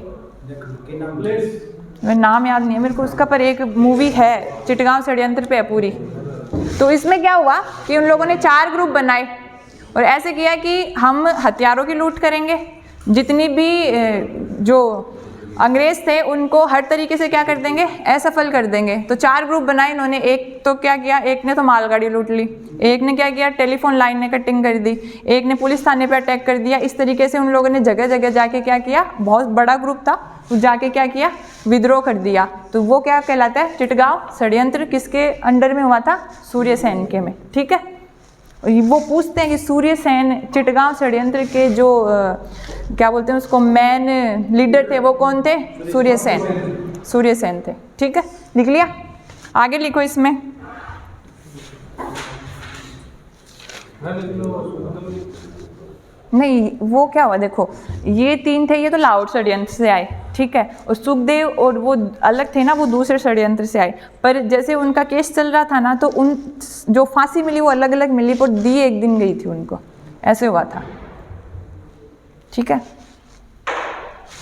नाम याद नहीं है मेरे को उसका, पर एक मूवी है चिटगांव षड्यंत्र पे है पूरी। तो इसमें क्या हुआ कि उन लोगों ने 4 ग्रुप बनाए और ऐसे किया कि हम हथियारों की लूट करेंगे, जितनी भी जो अंग्रेज थे उनको हर तरीके से क्या कर देंगे, असफल कर देंगे। तो 4 ग्रुप बनाए इन्होंने। एक तो क्या किया, एक ने तो मालगाड़ी लूट ली, एक ने क्या किया, टेलीफोन लाइन ने कटिंग कर दी, एक ने पुलिस थाने पे अटैक कर दिया। इस तरीके से उन लोगों ने जगह जगह जाके क्या किया, बहुत बड़ा ग्रुप था, तो जाके क्या किया, विद्रोह कर दिया। तो वो क्या कहलाता है, चिटगांव षड्यंत्र। किसके अंडर में हुआ था? सूर्यसेन के में। ठीक है, वो पूछते हैं कि सूर्यसेन चिटगांव षड्यंत्र के जो क्या बोलते हैं उसको, मेन लीडर थे, वो कौन थे? सूर्यसेन थे। ठीक है, लिख लिया? आगे लिखो इसमें। नहीं, वो क्या हुआ, देखो ये 3 थे, ये तो लाहौर षड्यंत्र से आए। ठीक है, और सुखदेव और वो अलग थे ना, वो दूसरे षड्यंत्र से आए। पर जैसे उनका केस चल रहा था ना, तो उन जो फांसी मिली वो अलग अलग मिली, पर दी एक दिन गई थी उनको, ऐसे हुआ था। ठीक है,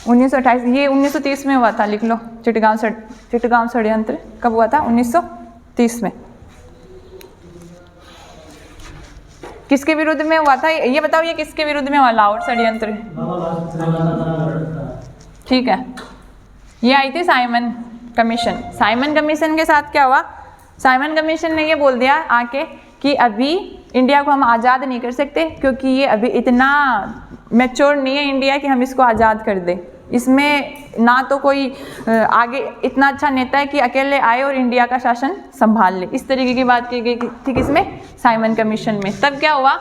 1928, ये 1930 में हुआ था, लिख लो। चिटगांव षड्यंत्र कब हुआ था? 1930 में। किसके विरुद्ध में हुआ था ये बताओ, ये किसके विरुद्ध में हुआ लाहौर षड्यंत्र? ठीक है, ये आई थी साइमन कमीशन। साइमन कमीशन के साथ क्या हुआ, साइमन कमीशन ने ये बोल दिया आके कि अभी इंडिया को हम आज़ाद नहीं कर सकते, क्योंकि ये अभी इतना मैच्योर नहीं है इंडिया कि हम इसको आज़ाद कर दें। इसमें ना तो कोई आगे इतना अच्छा नेता है कि अकेले आए और इंडिया का शासन संभाल ले। इस तरीके की बात की गई थी किसमें? साइमन कमीशन में। तब क्या हुआ,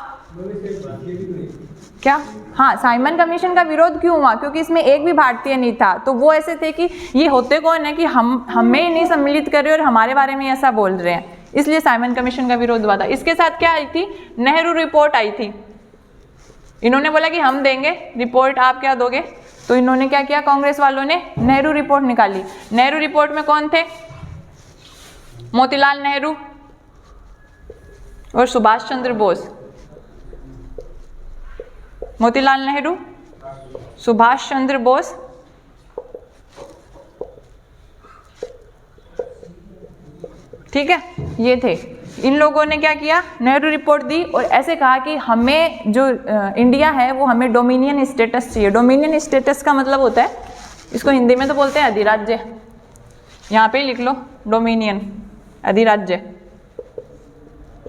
क्या, हाँ, साइमन कमीशन का विरोध क्यों हुआ? क्योंकि इसमें एक भी भारतीय नहीं था। तो वो ऐसे थे कि ये होते कौन है कि हमें नहीं सम्मिलित कर रहे और हमारे बारे में ऐसा बोल रहे हैं, इसलिए साइमन कमीशन का विरोध हुआ था। इसके साथ क्या आई थी, नेहरू रिपोर्ट आई थी। इन्होंने बोला कि हम देंगे रिपोर्ट, आप क्या दोगे? तो इन्होंने क्या किया, कांग्रेस वालों ने नेहरू रिपोर्ट निकाली। नेहरू रिपोर्ट में कौन थे? मोतीलाल नेहरू और सुभाष चंद्र बोस। मोतीलाल नेहरू, सुभाष चंद्र बोस, ठीक है, ये थे। इन लोगों ने क्या किया, नेहरू रिपोर्ट दी और ऐसे कहा कि हमें जो इंडिया है वो हमें डोमिनियन स्टेटस चाहिए। डोमिनियन स्टेटस का मतलब होता है, इसको हिंदी में तो बोलते हैं अधिराज्य। यहाँ पे ही लिख लो, डोमिनियन, अधिराज्य।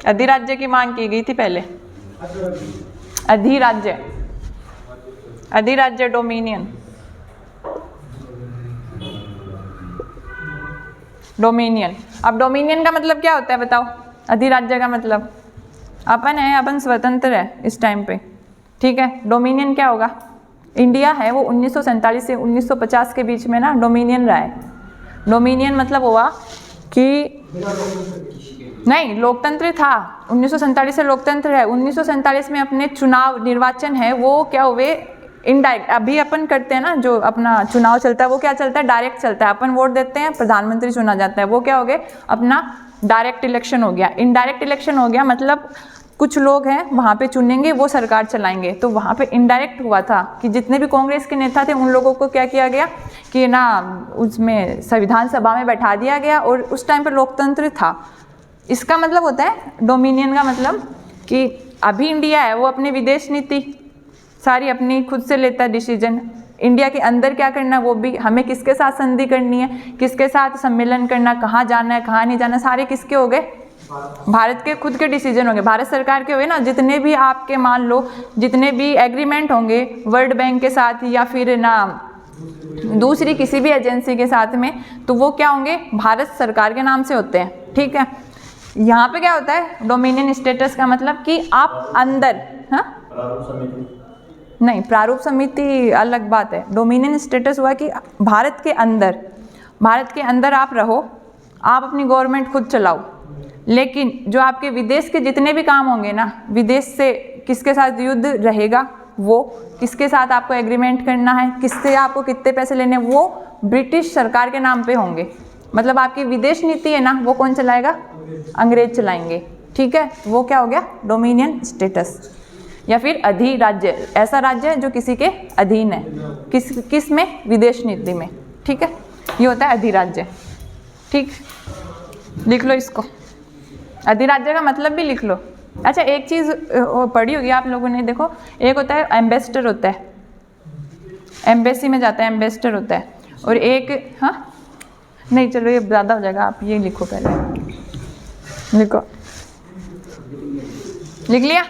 अधिराज्य की मांग की गई थी पहले, अधिराज्य, अधिराज्य, डोमिनियन, डोमिनियन। अब डोमिनियन का मतलब क्या होता है बताओ? अधिराज्य का मतलब अपन है, अपन स्वतंत्र है इस टाइम पे। ठीक है, डोमिनियन क्या होगा? इंडिया है वो 1947 से 1950 के बीच में ना डोमिनियन रहा है। डोमिनियन मतलब हुआ कि नहीं, लोकतंत्र था, 1947 से लोकतंत्र है। 1947 में अपने चुनाव निर्वाचन है वो क्या हुए, इनडायरेक्ट। अभी अपन करते हैं ना, जो अपना चुनाव चलता है वो क्या चलता है, डायरेक्ट चलता है। अपन वोट देते हैं, प्रधानमंत्री चुना जाता है, वो क्या हो गया, अपना डायरेक्ट इलेक्शन हो गया। इनडायरेक्ट इलेक्शन हो गया मतलब कुछ लोग हैं वहाँ पे चुनेंगे, वो सरकार चलाएंगे। तो वहाँ पे इनडायरेक्ट हुआ था कि जितने भी कांग्रेस के नेता थे उन लोगों को क्या किया गया कि ना उसमें संविधान सभा में बैठा दिया गया, और उस टाइम पे लोकतंत्र था। इसका मतलब होता है डोमिनियन का मतलब कि अभी इंडिया है वो अपनी विदेश नीति सारी अपनी खुद से लेता है डिसीजन। इंडिया के अंदर क्या करना वो भी, हमें किसके साथ संधि करनी है, किसके साथ सम्मेलन करना, कहाँ जाना है कहाँ नहीं जाना, सारे किसके हो गए, भारत के खुद के डिसीजन होंगे, भारत सरकार के हुए ना। जितने भी आपके मान लो जितने भी एग्रीमेंट होंगे वर्ल्ड बैंक के साथ या फिर ना दूसरी किसी भी एजेंसी के साथ में, तो वो क्या होंगे, भारत सरकार के नाम से होते हैं। ठीक है, यहाँ पे क्या होता है डोमिनियन स्टेटस का मतलब कि आप अंदर, हाँ नहीं, प्रारूप समिति अलग बात है। डोमिनियन स्टेटस हुआ कि भारत के अंदर आप रहो, आप अपनी गवर्नमेंट खुद चलाओ। लेकिन जो आपके विदेश के जितने भी काम होंगे ना, विदेश से किसके साथ युद्ध रहेगा, वो किसके साथ आपको एग्रीमेंट करना है, किससे आपको कितने पैसे लेने हैं, वो ब्रिटिश सरकार के नाम पे होंगे। मतलब आपकी विदेश नीति है ना, वो कौन चलाएगा? अंग्रेज चलाएंगे। ठीक है, वो क्या हो गया? डोमिनियन स्टेटस, या फिर अधिराज्य। ऐसा राज्य है जो किसी के अधीन है, किस में? विदेश नीति में। ठीक है, ये होता है अधिराज्य। ठीक, लिख लो इसको, अधिराज्य का मतलब भी लिख लो। अच्छा, एक चीज़ पढ़ी होगी आप लोगों ने, देखो, एक होता है एम्बेसडर होता है, एम्बेसी में जाता है, एम्बेसडर होता है, और एक, हाँ नहीं चलो ये ज़्यादा हो जाएगा, आप ये लिखो पहले, लिखो, लिख लिया?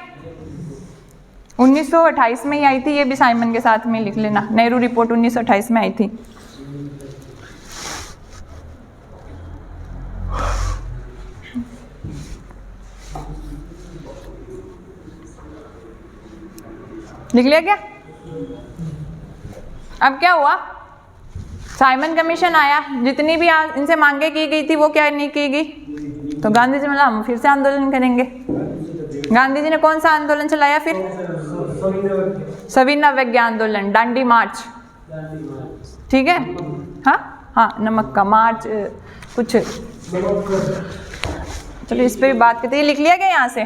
1928 में ही आई थी, ये भी साइमन के साथ में लिख लेना, नेहरू रिपोर्ट 1928 में आई थी। लिख लिया क्या? अब क्या हुआ? साइमन कमीशन आया, जितनी भी इनसे मांगे की गई थी वो क्या नहीं की गई, तो गांधी जी मतलब हम फिर से आंदोलन करेंगे। गांधी जी ने कौन सा आंदोलन चलाया फिर? सविनय अवज्ञा आंदोलन, दांडी मार्च। ठीक है, हाँ हाँ, नमक का मार्च, कुछ, चलो इस पे भी बात करते हैं। लिख लिया गया यहाँ से?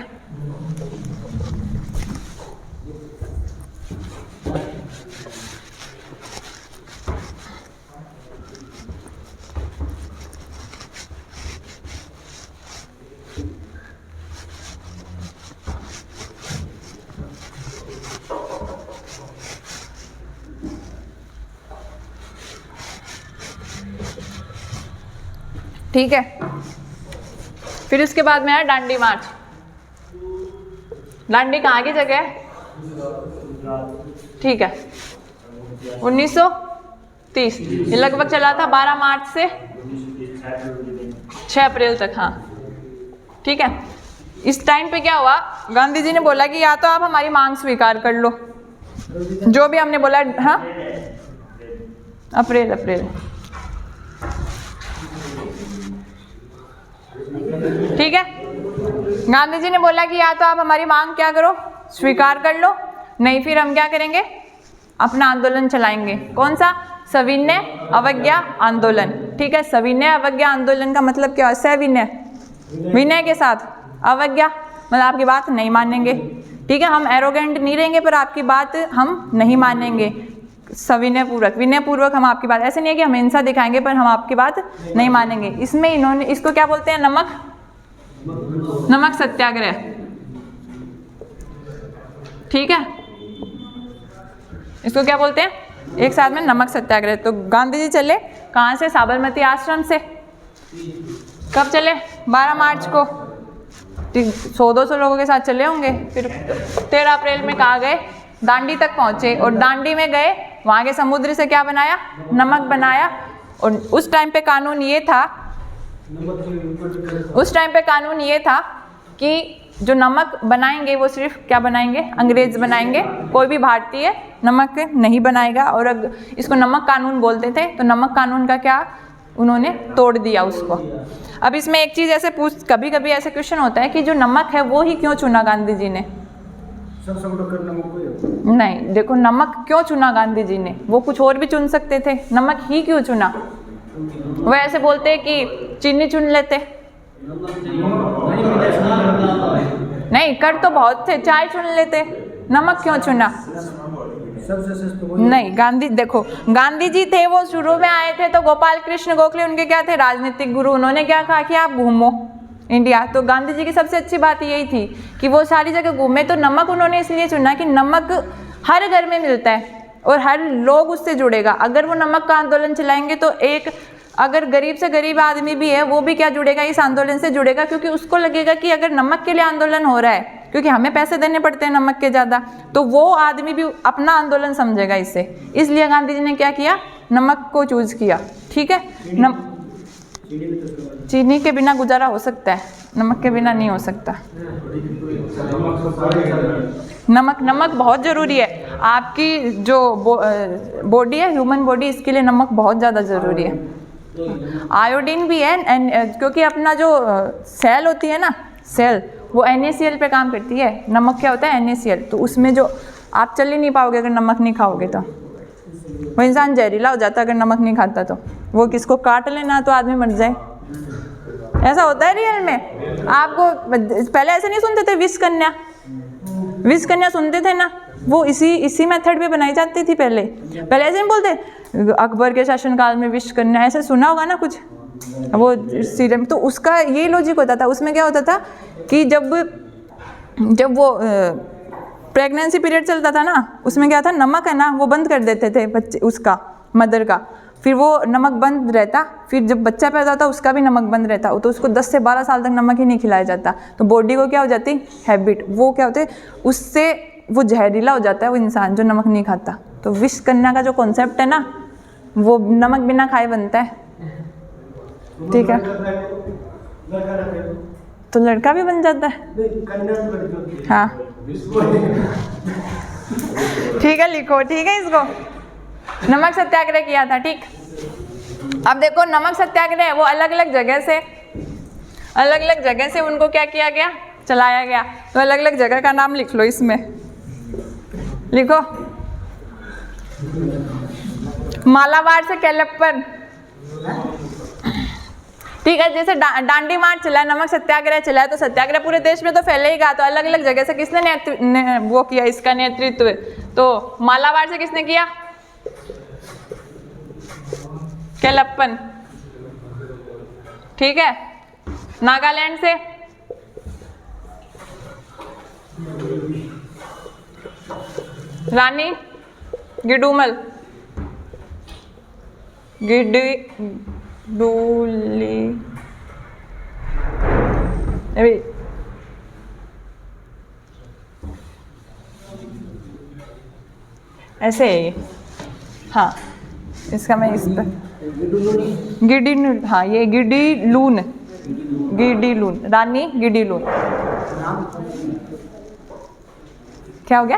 ठीक है, फिर उसके बाद में आया दांडी मार्च। दांडी कहाँ की जगह है? ठीक है, 1930, ये लगभग चला था 12 मार्च से 6 अप्रैल तक। हाँ ठीक है, इस टाइम पे क्या हुआ? गांधी जी ने बोला कि या तो आप हमारी मांग स्वीकार कर लो, जो भी हमने बोला। हाँ, अप्रैल ठीक है, गांधी जी ने बोला कि या तो आप हमारी मांग क्या करो, स्वीकार कर लो, नहीं फिर हम क्या करेंगे, अपना आंदोलन चलाएंगे। कौन सा? सविनय अवज्ञा आंदोलन। ठीक है, सविनय अवज्ञा आंदोलन का मतलब क्या है? सविनय, विनय के साथ, अवज्ञा मतलब आपकी बात नहीं मानेंगे। ठीक है, हम एरोगेंट नहीं रहेंगे पर आपकी बात हम नहीं मानेंगे, सविनय पूर्वक, विनय पूर्वक हम आपकी बात, ऐसे नहीं है कि हम हिंसा दिखाएंगे पर हम आपकी बात नहीं मानेंगे। इसमें इन्होंने, इसको क्या बोलते हैं? नमक सत्याग्रह। ठीक है, इसको क्या बोलते हैं? एक साथ में नमक सत्याग्रह। तो गांधी जी चले कहाँ से? साबरमती आश्रम से। कब चले? 12 मार्च को। 100-200 लोगों के साथ चले होंगे। फिर 13 अप्रैल में कहाँ गए? दांडी तक पहुंचे, और दांडी में गए, वहाँ के समुद्र से क्या बनाया? नमक बनाया। और उस टाइम पे कानून ये था कि जो नमक बनाएंगे वो सिर्फ क्या बनाएंगे? अंग्रेज बनाएंगे, कोई भी भारतीय नमक नहीं बनाएगा। और अगर इसको नमक कानून बोलते थे, तो नमक कानून का क्या उन्होंने तोड़ दिया उसको। अब इसमें एक चीज़ ऐसे कभी कभी ऐसे क्वेश्चन होता है कि जो नमक है वो ही क्यों चुना गांधी जी ने? नहीं, देखो नमक क्यों चुना गांधी जी ने? वो कुछ और भी चुन सकते थे, नमक ही क्यों चुना? वो ऐसे बोलते हैं कि चीनी चुन लेते, नहीं कर तो बहुत थे, चाय चुन लेते, नमक क्यों चुना? नहीं, गांधी जी थे, वो शुरू में आए थे तो गोपाल कृष्ण गोखले उनके क्या थे? राजनीतिक गुरु। उन्होंने क्या कहा कि आप घूमो इंडिया। तो गांधी जी की सबसे अच्छी बात यही थी कि वो सारी जगह घूमे। तो नमक उन्होंने इसलिए चुना कि नमक हर घर में मिलता है और हर लोग उससे जुड़ेगा। अगर वो नमक का आंदोलन चलाएंगे तो एक अगर गरीब से गरीब आदमी भी है वो भी क्या जुड़ेगा? इस आंदोलन से जुड़ेगा, क्योंकि उसको लगेगा कि अगर नमक के लिए आंदोलन हो रहा है, क्योंकि हमें पैसे देने पड़ते हैं नमक के ज़्यादा, तो वो आदमी भी अपना आंदोलन समझेगा इससे। इसलिए गांधी जी ने क्या किया? नमक को चूज किया। ठीक है, चीनी के बिना गुजारा हो सकता है, नमक के बिना नहीं हो सकता। नमक बहुत ज़रूरी है। आपकी जो बॉडी है, ह्यूमन बॉडी, इसके लिए नमक बहुत ज़्यादा ज़रूरी है। आयोडीन भी है क्योंकि अपना जो सेल होती है ना, सेल वो NaCl पे काम करती है। नमक क्या होता है? NaCl। तो उसमें जो आप चल ही नहीं पाओगे अगर नमक नहीं खाओगे, तो वो इंसान जहरीला हो जाता अगर नमक नहीं खाता। तो वो किसको काट लेना तो आदमी मर जाए, ऐसा होता है रियल में। आपको पहले ऐसे नहीं सुनते थे विष कन्या, विष कन्या सुनते थे ना, वो इसी मेथड पे बनाई जाती थी पहले ऐसे नहीं बोलते अकबर के शासनकाल में विष कन्या, ऐसे सुना होगा ना कुछ वो सीरियल। तो उसका यही लॉजिक होता था। उसमें क्या होता था कि जब वो प्रेगनेंसी पीरियड चलता था ना, उसमें क्या था, नमक है ना वो बंद कर देते थे बच्चे, उसका मदर का, फिर वो नमक बंद रहता, फिर जब बच्चा पैदा होता उसका भी नमक बंद रहता। तो उसको 10 से 12 साल तक नमक ही नहीं खिलाया जाता। तो बॉडी को क्या हो जाती, हैबिट, वो क्या होते, उससे वो जहरीला हो जाता है वो इंसान जो नमक नहीं खाता। तो विष कन्या का जो कॉन्सेप्ट है ना, वो नमक बिना खाए बनता है, ठीक है। तो लड़का भी बन जाता है, हाँ ठीक है, लिखो, ठीक है इसको। नमक सत्याग्रह किया था, ठीक। अब देखो नमक सत्याग्रह वो अलग अलग जगह से उनको क्या किया गया, चलाया गया। तो अलग अलग जगह का नाम लिख लो, इसमें लिखो। मालाबार से केलप्पन, ठीक है। जैसे डांडी मार्च चला है, नमक सत्याग्रह चला है, तो सत्याग्रह पूरे देश में तो फैलेगा। तो अलग अलग जगह से किसने वो किया, इसका नेतृत्व? तो मालाबार से किसने किया? केलप्पन, ठीक है। नागालैंड से रानी गिडूमल, गिडूली, अभी ऐसे है ये, हाँ इसका मैं इस पर गिडी, हाँ ये गिडीलून, रानी गिडीलून। क्या हो गया?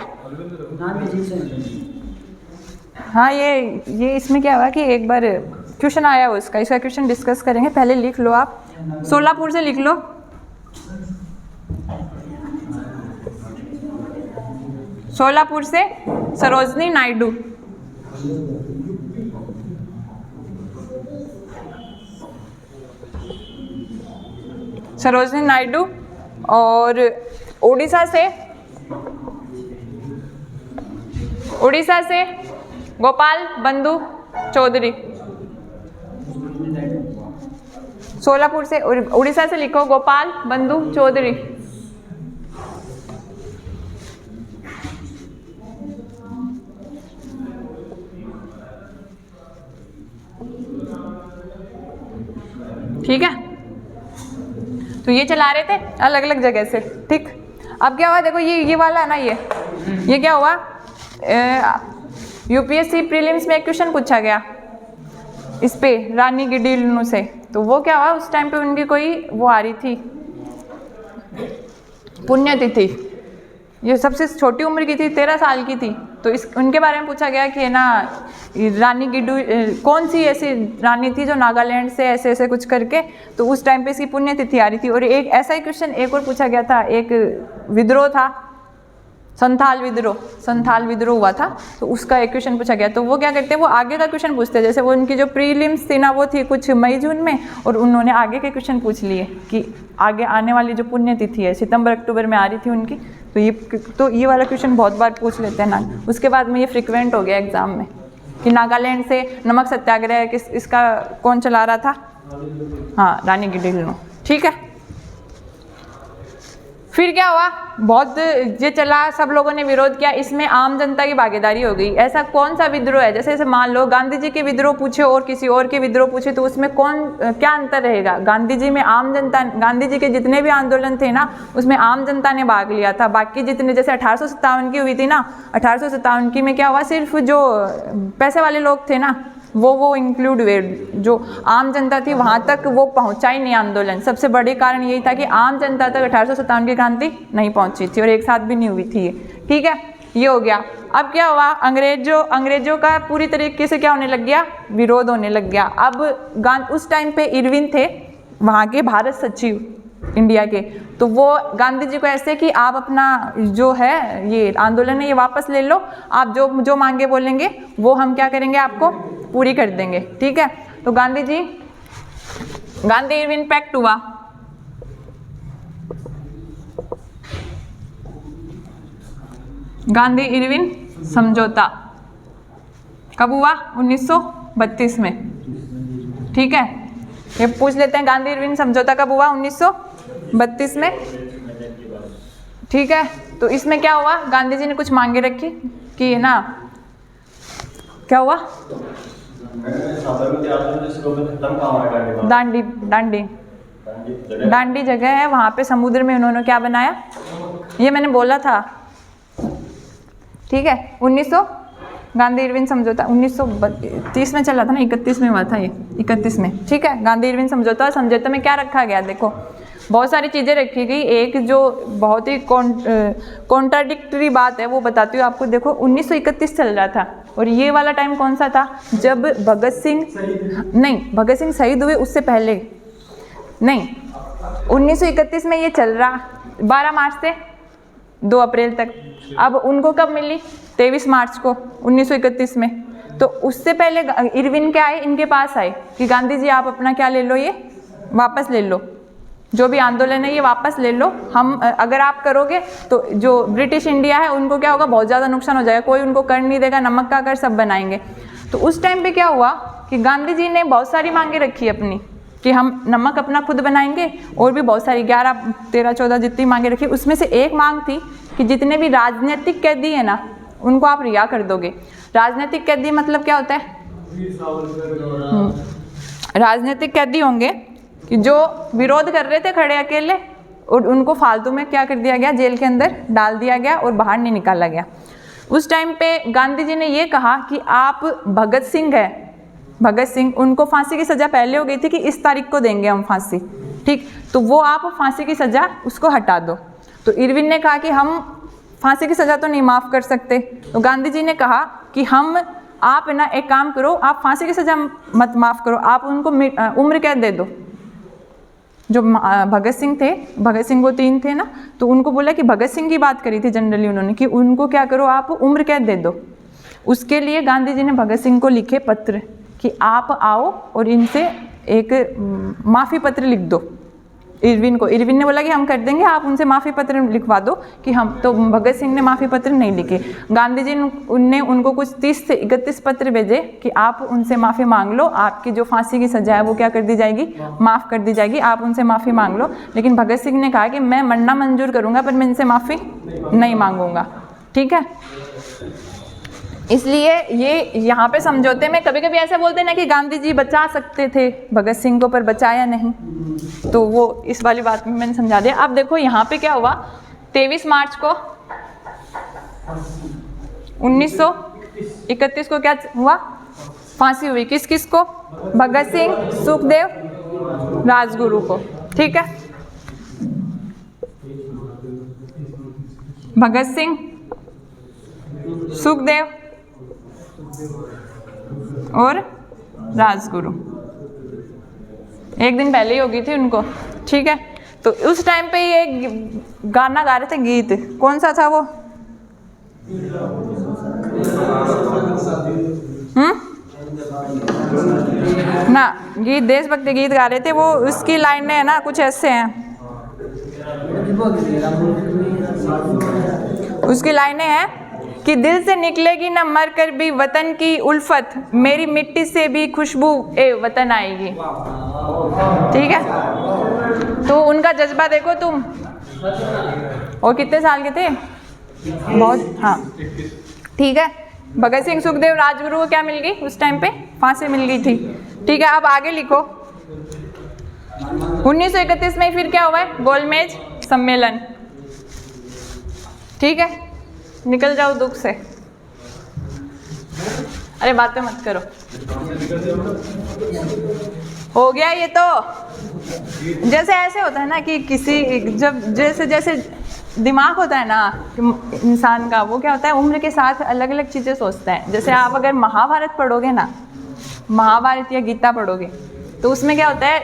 हाँ ये इसमें क्या हुआ कि एक बार क्वेश्चन आया हो इसका क्वेश्चन डिस्कस करेंगे। पहले लिख लो आप, सोलापुर से लिख लो। सोलापुर से सरोजनी नायडू, सरोजनी नायडू। और उड़ीसा से गोपाल बंधु चौधरी। सोलापुर से, उड़ीसा से लिखो गोपाल बंधु चौधरी। ठीक है, तो ये चला रहे थे अलग अलग जगह से, ठीक। अब क्या हुआ, देखो ये वाला है ना, ये क्या हुआ, यूपीएससी प्रीलिम्स में एक क्वेश्चन पूछा गया इस पे रानी गिडीलू से। तो वो क्या हुआ, उस टाइम पे उनकी कोई वो आ रही थी पुण्यतिथि, ये सबसे छोटी उम्र की थी, 13 साल की थी। तो उनके बारे में पूछा गया कि है ना रानी गिडू कौन सी ऐसी रानी थी जो नागालैंड से ऐसे कुछ करके, तो उस टाइम पे इसकी पुण्यतिथि आ रही थी। और एक ऐसा ही क्वेश्चन एक और पूछा गया था, एक विद्रोह था, संथाल विद्रोह हुआ था, तो उसका एक क्वेश्चन पूछा गया। तो वो क्या करते हैं, वो आगे का क्वेश्चन पूछते हैं। जैसे वो उनकी जो प्रीलिम्स थी ना, वो थी कुछ मई जून में, और उन्होंने आगे के क्वेश्चन पूछ लिए कि आगे आने वाली जो पुण्यतिथि है सितंबर अक्टूबर में आ रही थी उनकी, तो ये वाला क्वेश्चन बहुत बार पूछ लेते हैं ना। उसके बाद में ये फ्रिक्वेंट हो गया एग्जाम में कि नागालैंड से नमक सत्याग्रह इसका कौन चला रहा था, हाँ रानी गिडीलू, ठीक है। फिर क्या हुआ, बहुत ये चला, सब लोगों ने विरोध किया, इसमें आम जनता की भागीदारी हो गई। ऐसा कौन सा विद्रोह है, जैसे मान लो गांधी जी के विद्रोह पूछे और किसी और के विद्रोह पूछे, तो उसमें क्या अंतर रहेगा। गांधी जी में आम जनता, गांधी जी के जितने भी आंदोलन थे ना, उसमें आम जनता ने भाग लिया था। बाकी जितने, जैसे 1857 की हुई थी ना, 1857 की में क्या हुआ, सिर्फ जो पैसे वाले लोग थे ना वो इंक्लूड हुए, जो आम जनता थी वहाँ तक वो पहुँचा ही नहीं आंदोलन। सबसे बड़े कारण यही था कि आम जनता तक 1857 की क्रांति नहीं पहुँची थी और एक साथ भी नहीं हुई थी, ठीक है। ये हो गया। अब क्या हुआ, अंग्रेजों का पूरी तरीके से क्या होने लग गया, विरोध होने लग गया। अब उस टाइम पे इरविन थे वहाँ के भारत सचिव इंडिया के, तो वो गांधी जी को ऐसे कि आप अपना जो है ये आंदोलन है ये वापस ले लो, आप जो जो मांगे बोलेंगे वो हम क्या करेंगे, आपको पूरी कर देंगे, ठीक है। तो गांधी इरविन पैक्ट हुआ। गांधी इरविन समझौता कब हुआ, 1932 में, ठीक है। ये पूछ लेते हैं, गांधी इरविन समझौता कब हुआ, 1932 में, ठीक है। तो इसमें क्या हुआ, गांधी जी ने कुछ मांगे रखी कि ना, क्या हुआ, दांडी जगह है वहाँ पे समुद्र में उन्होंने क्या बनाया, ये मैंने बोला था, ठीक है। गांधी इरविन समझौता 1932 में चला था ना, 31 में हुआ था ये, 31 में, ठीक है। गांधी इरविन समझौता, समझौते में क्या रखा गया, देखो बहुत सारी चीज़ें रखी गई। एक जो बहुत ही कॉन्ट्राडिक्टरी बात है वो बताती हूँ आपको। देखो 1931 चल रहा था और ये वाला टाइम कौन सा था, जब भगत सिंह शहीद हुए, उससे पहले नहीं, 1931 में ये चल रहा, 12 मार्च से 2 अप्रैल तक। अब उनको कब मिली, 23 मार्च को 1931 में। तो उससे पहले इरविन क्या आए, इनके पास आए कि गांधी जी आप अपना क्या ले लो, ये वापस ले लो, जो भी आंदोलन है ये वापस ले लो, हम अगर आप करोगे तो जो ब्रिटिश इंडिया है उनको क्या होगा, बहुत ज़्यादा नुकसान हो जाएगा, कोई उनको कर नहीं देगा, नमक का कर सब बनाएंगे। तो उस टाइम पे क्या हुआ कि गांधी जी ने बहुत सारी मांगे रखी अपनी कि हम नमक अपना खुद बनाएंगे, और भी बहुत सारी 11, 13, 14 जितनी मांगे रखी। उसमें से एक मांग थी कि जितने भी राजनीतिक कैदी है ना उनको आप रिहा कर दोगे। राजनीतिक कैदी मतलब क्या होता है, राजनीतिक कैदी होंगे कि जो विरोध कर रहे थे खड़े अकेले, और उनको फालतू में क्या कर दिया गया, जेल के अंदर डाल दिया गया और बाहर नहीं निकाला गया। उस टाइम पे गांधी जी ने ये कहा कि आप भगत सिंह उनको फांसी की सज़ा पहले हो गई थी कि इस तारीख को देंगे हम फांसी, ठीक, तो वो आप फांसी की सज़ा उसको हटा दो। तो इरविन ने कहा कि हम फांसी की सज़ा तो नहीं माफ़ कर सकते। तो गांधी जी ने कहा कि आप ना एक काम करो, आप फांसी की सज़ा मत माफ़ करो, आप उनको उम्र कैद दे दो। जो भगत सिंह थे, भगत सिंह वो 3 थे ना, तो उनको बोला कि भगत सिंह की बात करी थी जनरली उन्होंने कि उनको क्या करो, आप उम्र कैद दे दो। उसके लिए गांधी जी ने भगत सिंह को लिखे पत्र कि आप आओ और इनसे एक माफ़ी पत्र लिख दो इरविन को। इरविन ने बोला कि हम कर देंगे, आप उनसे माफ़ी पत्र लिखवा दो कि हम, तो भगत सिंह ने माफ़ी पत्र नहीं लिखे। गांधी जी ने उनको कुछ 30 से 31 पत्र भेजे कि आप उनसे माफ़ी मांग लो, आपकी जो फांसी की सज़ा है वो क्या कर दी जाएगी, माफ़ कर दी जाएगी, आप उनसे माफ़ी मांग लो। लेकिन भगत सिंह ने कहा कि मैं मरना मंजूर करूँगा पर मैं इनसे माफ़ी नहीं मांगूंगा, ठीक है। इसलिए ये यहाँ पे समझौते में कभी कभी ऐसा बोलते हैं ना कि गांधी जी बचा सकते थे भगत सिंह को पर बचाया नहीं, तो वो इस वाली बात में मैंने समझा दिया। अब देखो यहाँ पे क्या हुआ, 23 मार्च को 1931 को क्या हुआ, फांसी हुई। किस किस को, भगत सिंह, सुखदेव, राजगुरु को, ठीक है। भगत सिंह, सुखदेव और राजगुरु, एक दिन पहले ही हो गई थी उनको, ठीक है। तो उस टाइम पे ये गाना गा रहे थे, गीत कौन सा था वो, ना गीत, देशभक्ति गीत गा रहे थे वो। उसकी लाइनें है ना कुछ ऐसे हैं, उसकी लाइनें हैं कि दिल से निकलेगी न मर कर भी वतन की उल्फत, मेरी मिट्टी से भी खुशबू ए वतन आएगी, ठीक है। तो उनका जज्बा देखो तुम, और कितने साल के थे, बहुत, हाँ, ठीक है। भगत सिंह, सुखदेव, राजगुरु को क्या मिल गई उस टाइम पे, फांसी मिल गई थी, ठीक है। अब आगे लिखो, 1931 में फिर क्या हुआ है, गोलमेज सम्मेलन, ठीक है। निकल जाओ दुख से, अरे बातें मत करो, हो गया ये तो। जैसे ऐसे होता है ना कि किसी, जब जैसे दिमाग होता है ना इंसान का, वो क्या होता है, उम्र के साथ अलग अलग चीज़ें सोचता है। जैसे आप अगर महाभारत पढ़ोगे ना, महाभारत या गीता पढ़ोगे, तो उसमें क्या होता है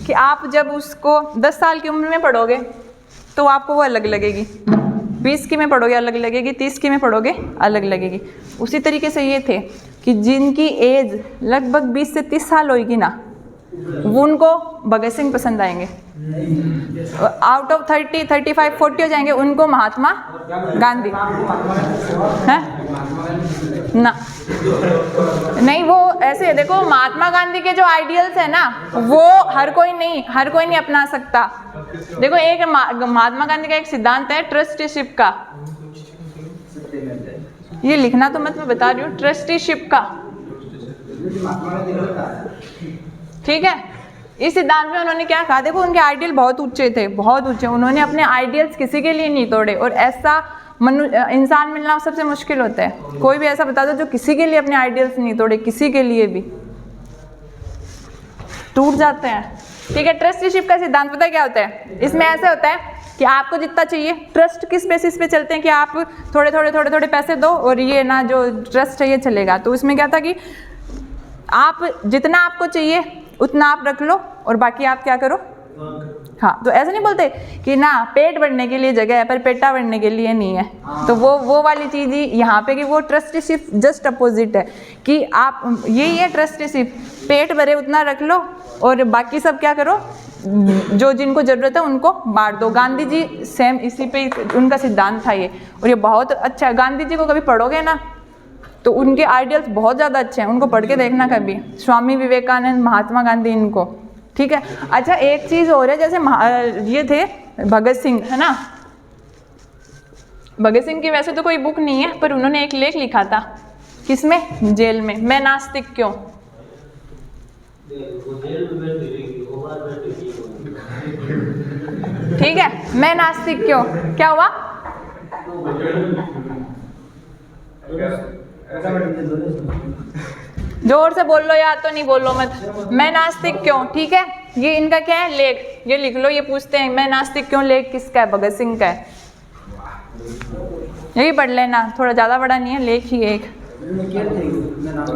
कि आप जब उसको 10 साल की उम्र में पढ़ोगे तो आपको वो अलग लगेगी, 20 की में पढ़ोगे अलग लगेगी, 30 की में पढ़ोगे अलग लगेगी। उसी तरीके से ये थे कि जिनकी एज लगभग 20 से 30 साल होगी ना, वो उनको भगत सिंह पसंद आएंगे। आउट ऑफ 30, 35, 40 हो जाएंगे, उनको महात्मा गांधी है ना। नहीं, वो ऐसे है, देखो महात्मा गांधी के जो आइडियल्स है ना, वो हर कोई नहीं अपना सकता। देखो एक महात्मा गांधी का एक सिद्धांत है ट्रस्टीशिप का, ये लिखना तो मत, मैं बता रही हूँ, ट्रस्टीशिप का, ठीक है। इस सिद्धांत में उन्होंने क्या कहा, देखो उनके आइडियल बहुत ऊंचे थे, बहुत ऊंचे, उन्होंने अपने आइडियल्स किसी के लिए नहीं तोड़े। और ऐसा इंसान मिलना सबसे मुश्किल होता है। कोई भी ऐसा बता दो जो किसी के लिए अपने आइडियल्स नहीं तोड़े, किसी के लिए भी टूट जाते हैं, ठीक है। ट्रस्टीशिप का सिद्धांत पता है क्या होता है? इसमें ऐसे होता है कि आपको जितना चाहिए, ट्रस्ट किस बेसिस पे चलते हैं कि आप थोड़े पैसे दो और ये ना जो ट्रस्ट है ये चलेगा। तो उसमें क्या था कि आप जितना आपको चाहिए उतना आप रख लो और बाकी आप क्या करो, हाँ। तो ऐसा नहीं बोलते कि ना पेट भरने के लिए जगह है पर पेटा भरने के लिए नहीं है। तो वो वाली चीज़ ही यहाँ पे कि वो ट्रस्टीशिप जस्ट अपोजिट है कि आप यही है ट्रस्टीशिप, पेट भरे उतना रख लो और बाकी सब क्या करो, जो जिनको ज़रूरत है उनको बांट दो। गांधी जी सेम इसी पे उनका सिद्धांत था ये, और ये बहुत अच्छा है। गांधी जी को कभी पढ़ोगे ना तो उनके आइडियल्स बहुत ज़्यादा अच्छे हैं, उनको पढ़ के देखना कभी, स्वामी विवेकानंद, महात्मा गांधी, इनको, ठीक है। अच्छा एक चीज़ और है, जैसे ये थे भगत सिंह, है ना। भगत सिंह की वैसे तो कोई बुक नहीं है, पर उन्होंने एक लेख लिखा था, किसमें, जेल में, मैं नास्तिक क्यों। ठीक है, मैं नास्तिक क्यों, क्या हुआ, जोर से बोल लो या तो नहीं बोलो मत, मैं नास्तिक क्यों, ठीक है। ये इनका क्या है, लेख, ये लिख लो। ये पूछते हैं मैं नास्तिक क्यों, लेख किसका है, भगत सिंह का है। यही पढ़ लेना, थोड़ा ज़्यादा बड़ा नहीं है, लेख ही एक,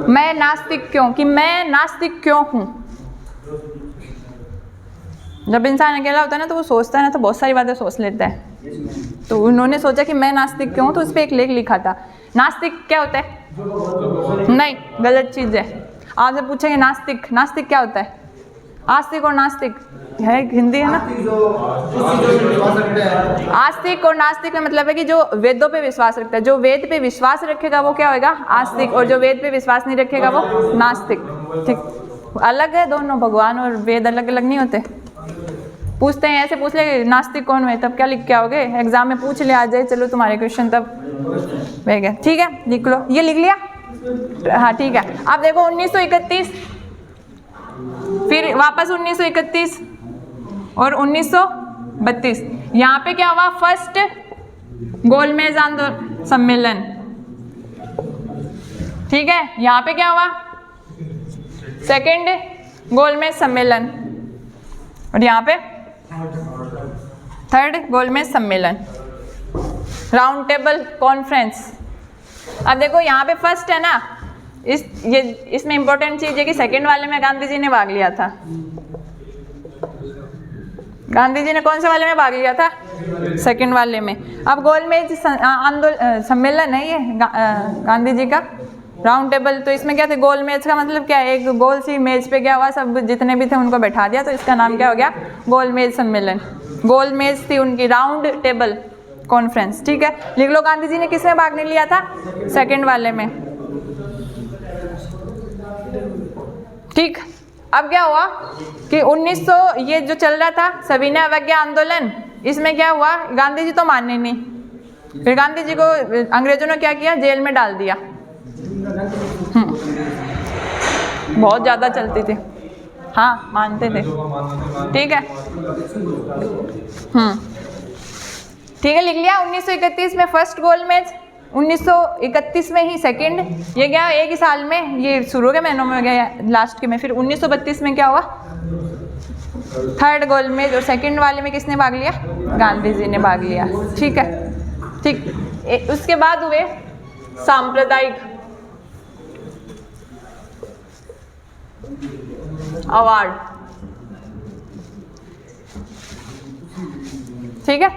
मैं नास्तिक क्यों, कि मैं नास्तिक क्यों हूँ। जब इंसान अकेला होता है ना तो वो सोचता है ना, तो बहुत सारी बातें सोच लेता है। तो उन्होंने सोचा कि मैं नास्तिक क्यों हूँ, तो उस पर एक लेख लिखा था। नास्तिक क्या होता है, नहीं, गलत चीज़ है। आपसे पूछेंगे नास्तिक, नास्तिक क्या होता है, आस्तिक और नास्तिक है, हिंदी है ना। आस्तिक और नास्तिक का मतलब है कि जो वेदों पे विश्वास रखता है, जो वेद पे विश्वास रखेगा वो क्या होगा, आस्तिक, और जो वेद पे विश्वास नहीं रखेगा वो नास्तिक, ठीक। अलग है दोनों, भगवान और वेद अलग अलग नहीं होते। पूछते हैं, ऐसे पूछ ले नास्तिक कौन है, तब क्या लिख के आओगे, एग्जाम में पूछ ले आ जाए, चलो तुम्हारे क्वेश्चन तब रह गए, ठीक है। लिख लो, ये लिख लिया, हाँ ठीक है। अब देखो 1931, फिर वापस 1931 और 1932, यहाँ पे क्या हुआ, फर्स्ट गोलमेज आंदोलन सम्मेलन, ठीक है। यहाँ पे क्या हुआ, सेकंड गोलमेज सम्मेलन, और यहाँ पे थर्ड गोलमेज सम्मेलन, राउंड टेबल कॉन्फ्रेंस। अब देखो यहाँ पे फर्स्ट है ना, इसमें इंपॉर्टेंट चीज़ है कि सेकंड वाले में गांधी जी ने भाग लिया था। गांधी जी ने कौन से वाले में भाग लिया था, सेकंड वाले में। अब गोलमेज आंदोलन सम्मेलन है ये गांधी जी का, राउंड टेबल। तो इसमें क्या थे, गोल मेज का मतलब क्या है, एक गोल सी मेज पे क्या हुआ, सब जितने भी थे उनको बैठा दिया, तो इसका नाम क्या हो गया, गोल मेज सम्मेलन। गोल मेज थी उनकी, राउंड टेबल कॉन्फ्रेंस, ठीक है। लिख लो, गांधी जी ने किस में भाग नहीं लिया था, सेकंड वाले में, ठीक। अब क्या हुआ कि 1900 ये जो चल रहा था सविनय अवज्ञा आंदोलन, इसमें क्या हुआ, गांधी जी तो माने नहीं, फिर गांधी जी को अंग्रेजों ने क्या किया, जेल में डाल दिया। बहुत ज़्यादा चलती थी, हाँ मानते थे, ठीक है, ठीक है, लिख लिया। 1931 में फर्स्ट गोलमेज, 1931 में ही सेकंड, ये क्या एक ही साल में, ये शुरू के महीनों में गया लास्ट के में। फिर 1932 में क्या हुआ, थर्ड गोलमेज, और सेकंड वाले में किसने भाग लिया, गांधी जी ने भाग लिया। ठीक है, ठीक। उसके बाद हुए सांप्रदायिक अवार्ड। ठीक है,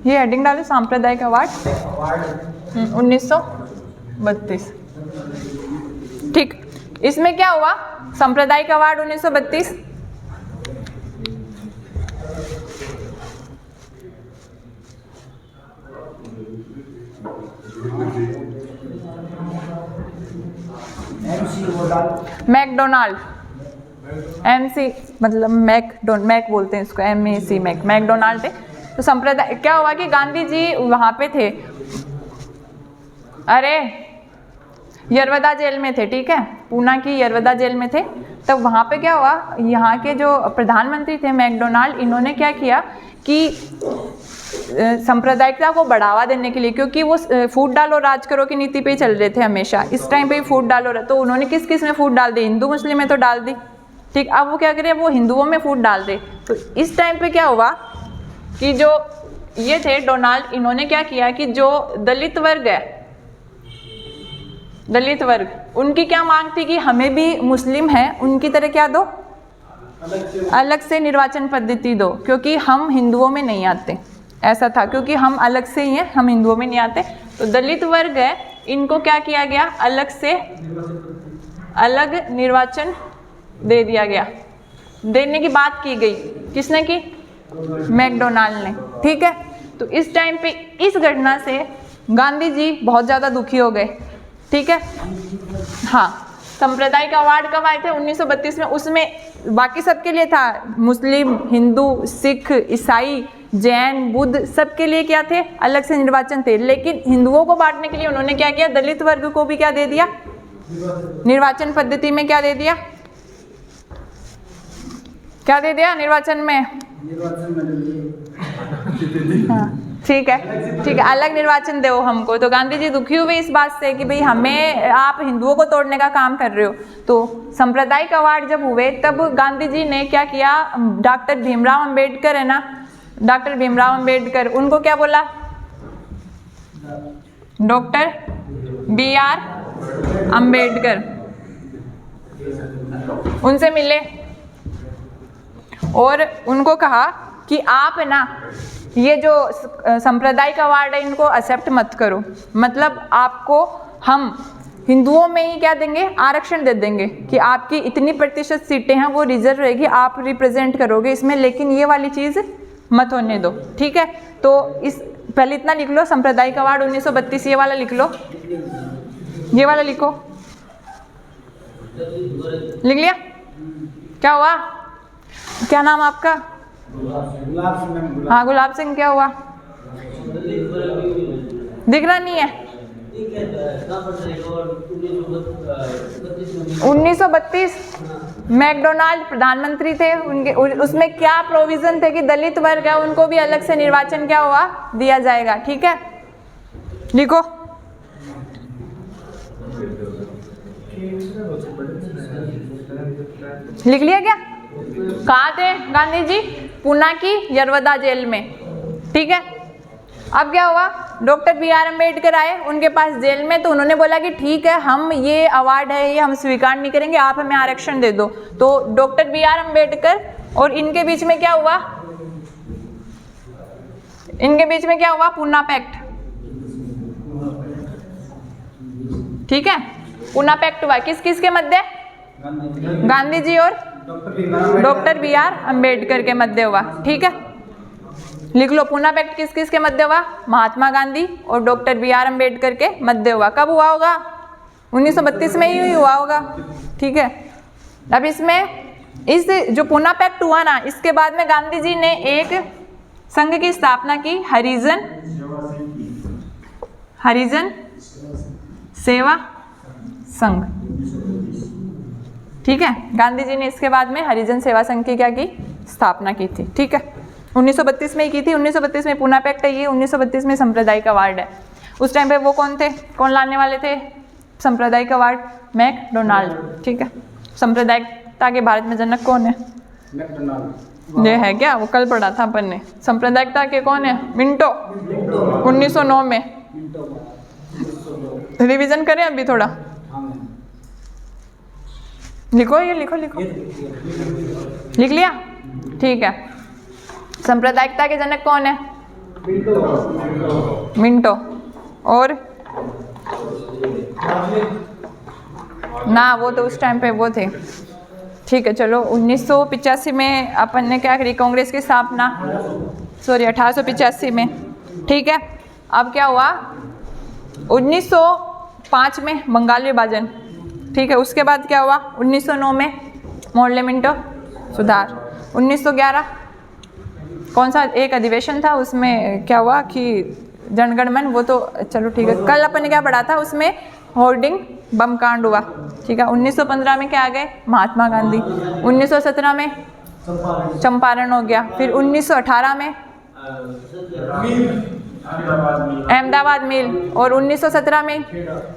ये हेडिंग डालो, सांप्रदायिक अवार्ड 1932। ठीक, इसमें क्या हुआ? सांप्रदायिक अवार्ड 1932 मैकडोनाल्ड, MC मतलब मैक बोलते हैं इसको, MAC मैकडोनाल्ड है। तो संप्रदाय क्या हुआ कि गांधी जी वहाँ पे थे, अरे यरवदा जेल में थे। ठीक है, पूना की यरवदा जेल में थे। तब वहाँ पे क्या हुआ, यहाँ के जो प्रधानमंत्री थे मैकडोनाल्ड, इन्होंने क्या किया कि सांप्रदायिकता को बढ़ावा देने के लिए, क्योंकि वो फूट डालो राज करो की नीति पे ही चल रहे थे हमेशा, इस टाइम पे ही फूट डालो, तो उन्होंने किस किस में फूट डाल दी? हिंदू मुस्लिम में तो डाल दी। ठीक, अब वो क्या करें, वो हिंदुओं में फूट डाल दे। तो इस टाइम पे क्या हुआ कि जो ये थे डोनाल्ड, इन्होंने क्या किया कि जो दलित वर्ग है, दलित वर्ग, उनकी क्या मांग थी कि हमें भी मुस्लिम है उनकी तरह क्या दो, अलग से निर्वाचन पद्धति दो, क्योंकि हम हिंदुओं में नहीं आते। ऐसा था, क्योंकि हम अलग से ही हैं, हम हिंदुओं में नहीं आते। तो दलित वर्ग है, इनको क्या किया गया, अलग से अलग निर्वाचन दे दिया गया। देने की बात की गई, किसने की? मैकडोनाल्ड ने। ठीक है, तो इस टाइम पे इस घटना से गांधी जी बहुत ज़्यादा दुखी हो गए। ठीक है, हाँ। सांप्रदायिक अवार्ड कब आए थे? 1932 में। उसमें बाकी सबके लिए था, मुस्लिम, हिंदू, सिख, ईसाई, जैन, बुद्ध, सबके लिए क्या थे? अलग से निर्वाचन थे। लेकिन हिंदुओं को बांटने के लिए उन्होंने क्या किया, दलित वर्ग को भी क्या दे दिया, निर्वाचन पद्धति में क्या दे दिया, क्या दे दिया निर्वाचन में? हाँ, ठीक है, ठीक है, अलग निर्वाचन दो हमको। तो गांधी जी दुखी हुए इस बात से कि भाई हमें, आप हिंदुओं को तोड़ने का काम कर रहे हो। तो सांप्रदायिक अवार्ड जब हुए तब गांधी जी ने क्या किया, डॉक्टर भीमराव अंबेडकर है ना, डॉक्टर भीमराव अंबेडकर, उनको क्या बोला, डॉक्टर BR अंबेडकर, उनसे मिले और उनको कहा कि आप है ना, ये जो सांप्रदायिक अवार्ड है इनको एक्सेप्ट मत करो, मतलब आपको हम हिंदुओं में ही क्या देंगे, आरक्षण दे देंगे कि आपकी इतनी प्रतिशत सीटें हैं वो रिजर्व रहेगी, आप रिप्रेजेंट करोगे इसमें, लेकिन ये वाली चीज़ मत होने दो। ठीक है, तो इस पहले इतना लिख लो, सांप्रदायिक अवार्ड 1932, ये वाला लिख लो, ये वाला लिखो, लिख लिया? क्या हुआ, क्या नाम आपका? हाँ, गुलाब सिंह। क्या हुआ, दिख रहा नहीं है? 1932 मैकडोनाल्ड प्रधानमंत्री थे, उनके उसमें क्या प्रोविजन थे कि दलित वर्ग है उनको भी अलग से निर्वाचन क्या हुआ, दिया जाएगा। ठीक है, लिखो, लिख लिया क्या? कहाँ थे गांधी जी? पूना की यरवदा जेल में। ठीक है, अब क्या हुआ, डॉक्टर BR अंबेडकर आए उनके पास जेल में, तो उन्होंने बोला कि ठीक है, हम ये अवार्ड है ये हम स्वीकार नहीं करेंगे, आप हमें आरक्षण दे दो। तो डॉक्टर BR अंबेडकर और इनके बीच में क्या हुआ, इनके बीच में क्या हुआ, पूना पैक्ट। ठीक है, पूना पैक्ट हुआ, किस किस के मध्य? गांधी जी और डॉक्टर BR अंबेडकर के मध्य हुआ। ठीक है, लिख लो, पूना पैक्ट किस किस के मध्य हुआ? महात्मा गांधी और डॉक्टर BR अंबेडकर के मध्य हुआ। कब हुआ होगा? 1932 में ही हुआ होगा। ठीक है, अब इसमें इस जो पूना पैक्ट हुआ ना, इसके बाद में गांधी जी ने एक संघ की स्थापना की, हरिजन सेवा संघ। ठीक है, गांधी जी ने इसके बाद में हरिजन सेवा संघ की क्या की, स्थापना की थी। ठीक है, 1932 में ही की थी। 1932 में पूना पैक्ट है, ये 1932 में सांप्रदायिक अवार्ड है। उस टाइम पे वो कौन थे, कौन लाने वाले थे सांप्रदायिक अवार्ड? मैकडोनाल्ड। ठीक है, सांप्रदायिकता के भारत में जनक कौन है? ये है क्या? वो कल पढ़ा था अपन ने। सांप्रदायिकता के कौन है? मिंटो। 1909 में। रिवीजन करें अभी थोड़ा? लिखो, ये लिखो लिख लिया? ठीक है। सांप्रदायिकता के जनक कौन है? मिंटो। और ना, वो तो उस टाइम पे वो थे। ठीक है, चलो 1985 में अपन ने क्या करी? कांग्रेस की स्थापना, सॉरी 1885 में। ठीक है, अब क्या हुआ? 1905 में बंगाल विभाजन। ठीक है, उसके बाद क्या हुआ? 1909 में मोर्लेमिंटो सुधार। 1911 कौन सा एक अधिवेशन था, उसमें क्या हुआ कि जनगणमन, वो तो चलो ठीक है, कल अपन ने क्या पढ़ा था, उसमें होर्डिंग बम कांड हुआ। ठीक है, 1915 में क्या आ गए? महात्मा गांधी। 1917 में चंपारण हो गया। फिर 1918 में अहमदाबाद मिल, और 1917 में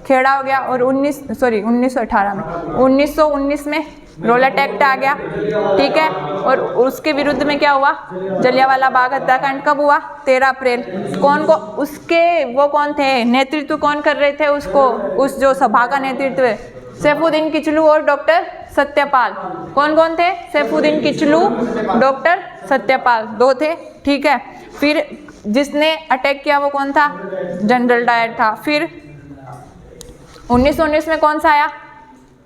खेड़ा हो गया, और 1918 में 1919 में रोलट एक्ट आ गया। ठीक है, और उसके विरुद्ध में क्या हुआ? जलियांवाला बाग हत्याकांड कब हुआ? 13 अप्रैल। कौन को उसके वो कौन थे? नेतृत्व कौन कर रहे थे उसको? उस जो सभा का नेतृत्व सैफुद्दीन किचलू और डॉक्टर सत्यपाल। कौन कौन थे? सैफुद्दीन किचलू, डॉक्टर सत्यपाल, दो थे। ठीक है, फिर जिसने अटैक किया वो कौन था? जनरल डायर था। फिर 1919 में कौन सा आया?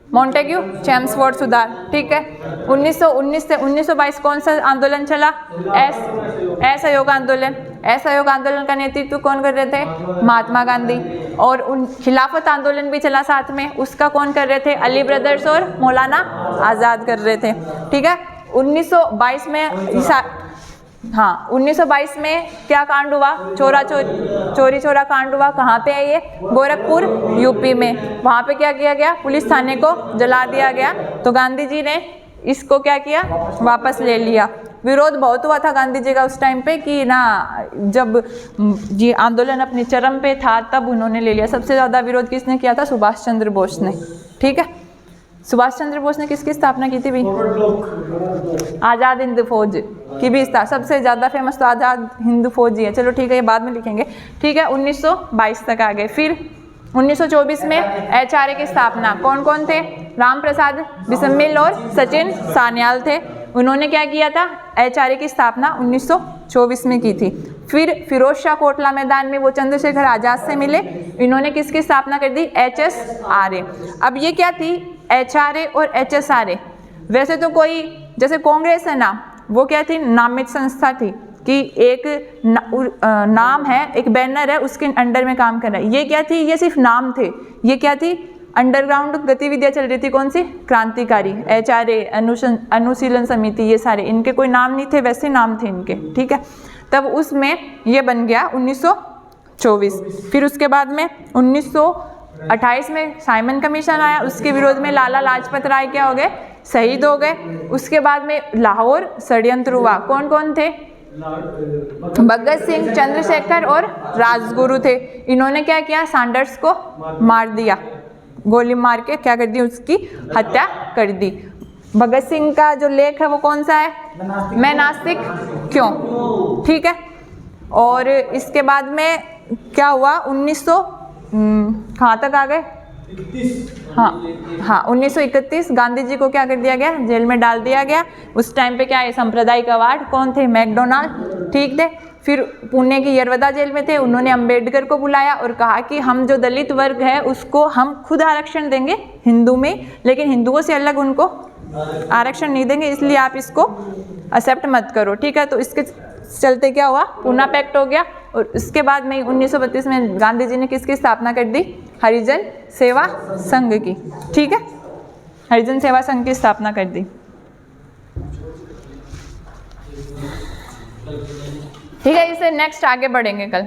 मॉन्टेग्यू चैम्सफोर्ड सुधार। ठीक है, 1919 से 1922 कौन सा आंदोलन चला? असहयोग आंदोलन। असहयोग आंदोलन का नेतृत्व कौन कर रहे थे? महात्मा गांधी। और उन खिलाफत आंदोलन भी चला साथ में, उसका कौन कर रहे थे? अली ब्रदर्स और मौलाना आज़ाद कर रहे थे। ठीक है, 1922 में 1922 में क्या कांड हुआ? चोरी चोरा कांड हुआ। कहाँ पे है ये? गोरखपुर, यूपी में। वहाँ पे क्या किया गया? पुलिस थाने को जला दिया गया। तो गांधी जी ने इसको क्या किया? वापस ले लिया। विरोध बहुत हुआ था गांधी जी का उस टाइम पे कि ना, जब ये आंदोलन अपने चरम पे था तब उन्होंने ले लिया। सबसे ज़्यादा विरोध किसने किया था? सुभाष चंद्र बोस ने। ठीक है, सुभाष चंद्र बोस ने किसकी स्थापना की थी भाई? आज़ाद हिंद फौज की भी सबसे ज़्यादा फेमस तो आज़ाद हिंद फौज ही है। चलो ठीक है, ये बाद में लिखेंगे। ठीक है, 1922 तक आ गए। फिर 1924 में HRA की स्थापना। कौन कौन थे? राम प्रसाद बिस्मिल और सचिन सान्याल थे। उन्होंने क्या किया था? HRA की स्थापना 1924 में की थी। फिर फिरोज शाह कोटला मैदान में वो चंद्रशेखर आज़ाद से मिले। इन्होंने किसकी स्थापना कर दी? HSRA। अब ये क्या थी? HRA और HSRA वैसे तो कोई, जैसे कांग्रेस है ना, वो क्या थी? नामित संस्था थी कि एक नाम है, एक बैनर है, उसके अंडर में काम कर रहा है। ये क्या थी? ये सिर्फ नाम थे। ये क्या थी? अंडरग्राउंड गतिविधियां चल रही थी। कौन सी? क्रांतिकारी, HRA, अनुशीलन समिति, ये सारे इनके कोई नाम नहीं थे, वैसे नाम थे इनके। ठीक है, तब उसमें ये बन गया 1924। फिर उसके बाद में 1928 में साइमन कमीशन आया। उसके विरोध में लाला लाजपत राय क्या हो गए? शहीद हो गए। उसके बाद में लाहौर षड्यंत्र हुआ। कौन कौन थे? भगत सिंह, चंद्रशेखर और राजगुरु थे। इन्होंने क्या किया? सैंडर्स को मार दिया, गोली मार के क्या कर दी? उसकी हत्या कर दी। भगत सिंह का जो लेख है वो कौन सा है? मैं नास्तिक क्यों। ठीक है, और इसके बाद में क्या हुआ? 1900 कहाँ तक आ गए? 1931 गांधी जी को क्या कर दिया गया? जेल में डाल दिया गया। उस टाइम पे क्या है? सांप्रदायिक अवार्ड कौन थे? मैकडोनाल्ड। ठीक थे। फिर पुणे की यरवदा जेल में थे। उन्होंने अंबेडकर को बुलाया और कहा कि हम जो दलित वर्ग है उसको हम खुद आरक्षण देंगे हिंदू में, लेकिन हिंदुओं से अलग उनको आरक्षण नहीं देंगे, इसलिए आप इसको एक्सेप्ट मत करो। ठीक है, तो इसके चलते क्या हुआ? पूना पैक्ट हो गया। और उसके बाद में 1932 में गांधी जी ने किसकी स्थापना कर दी? हरिजन सेवा संघ की। ठीक है, हरिजन सेवा संघ की स्थापना कर दी। ठीक है, इससे नेक्स्ट आगे बढ़ेंगे कल।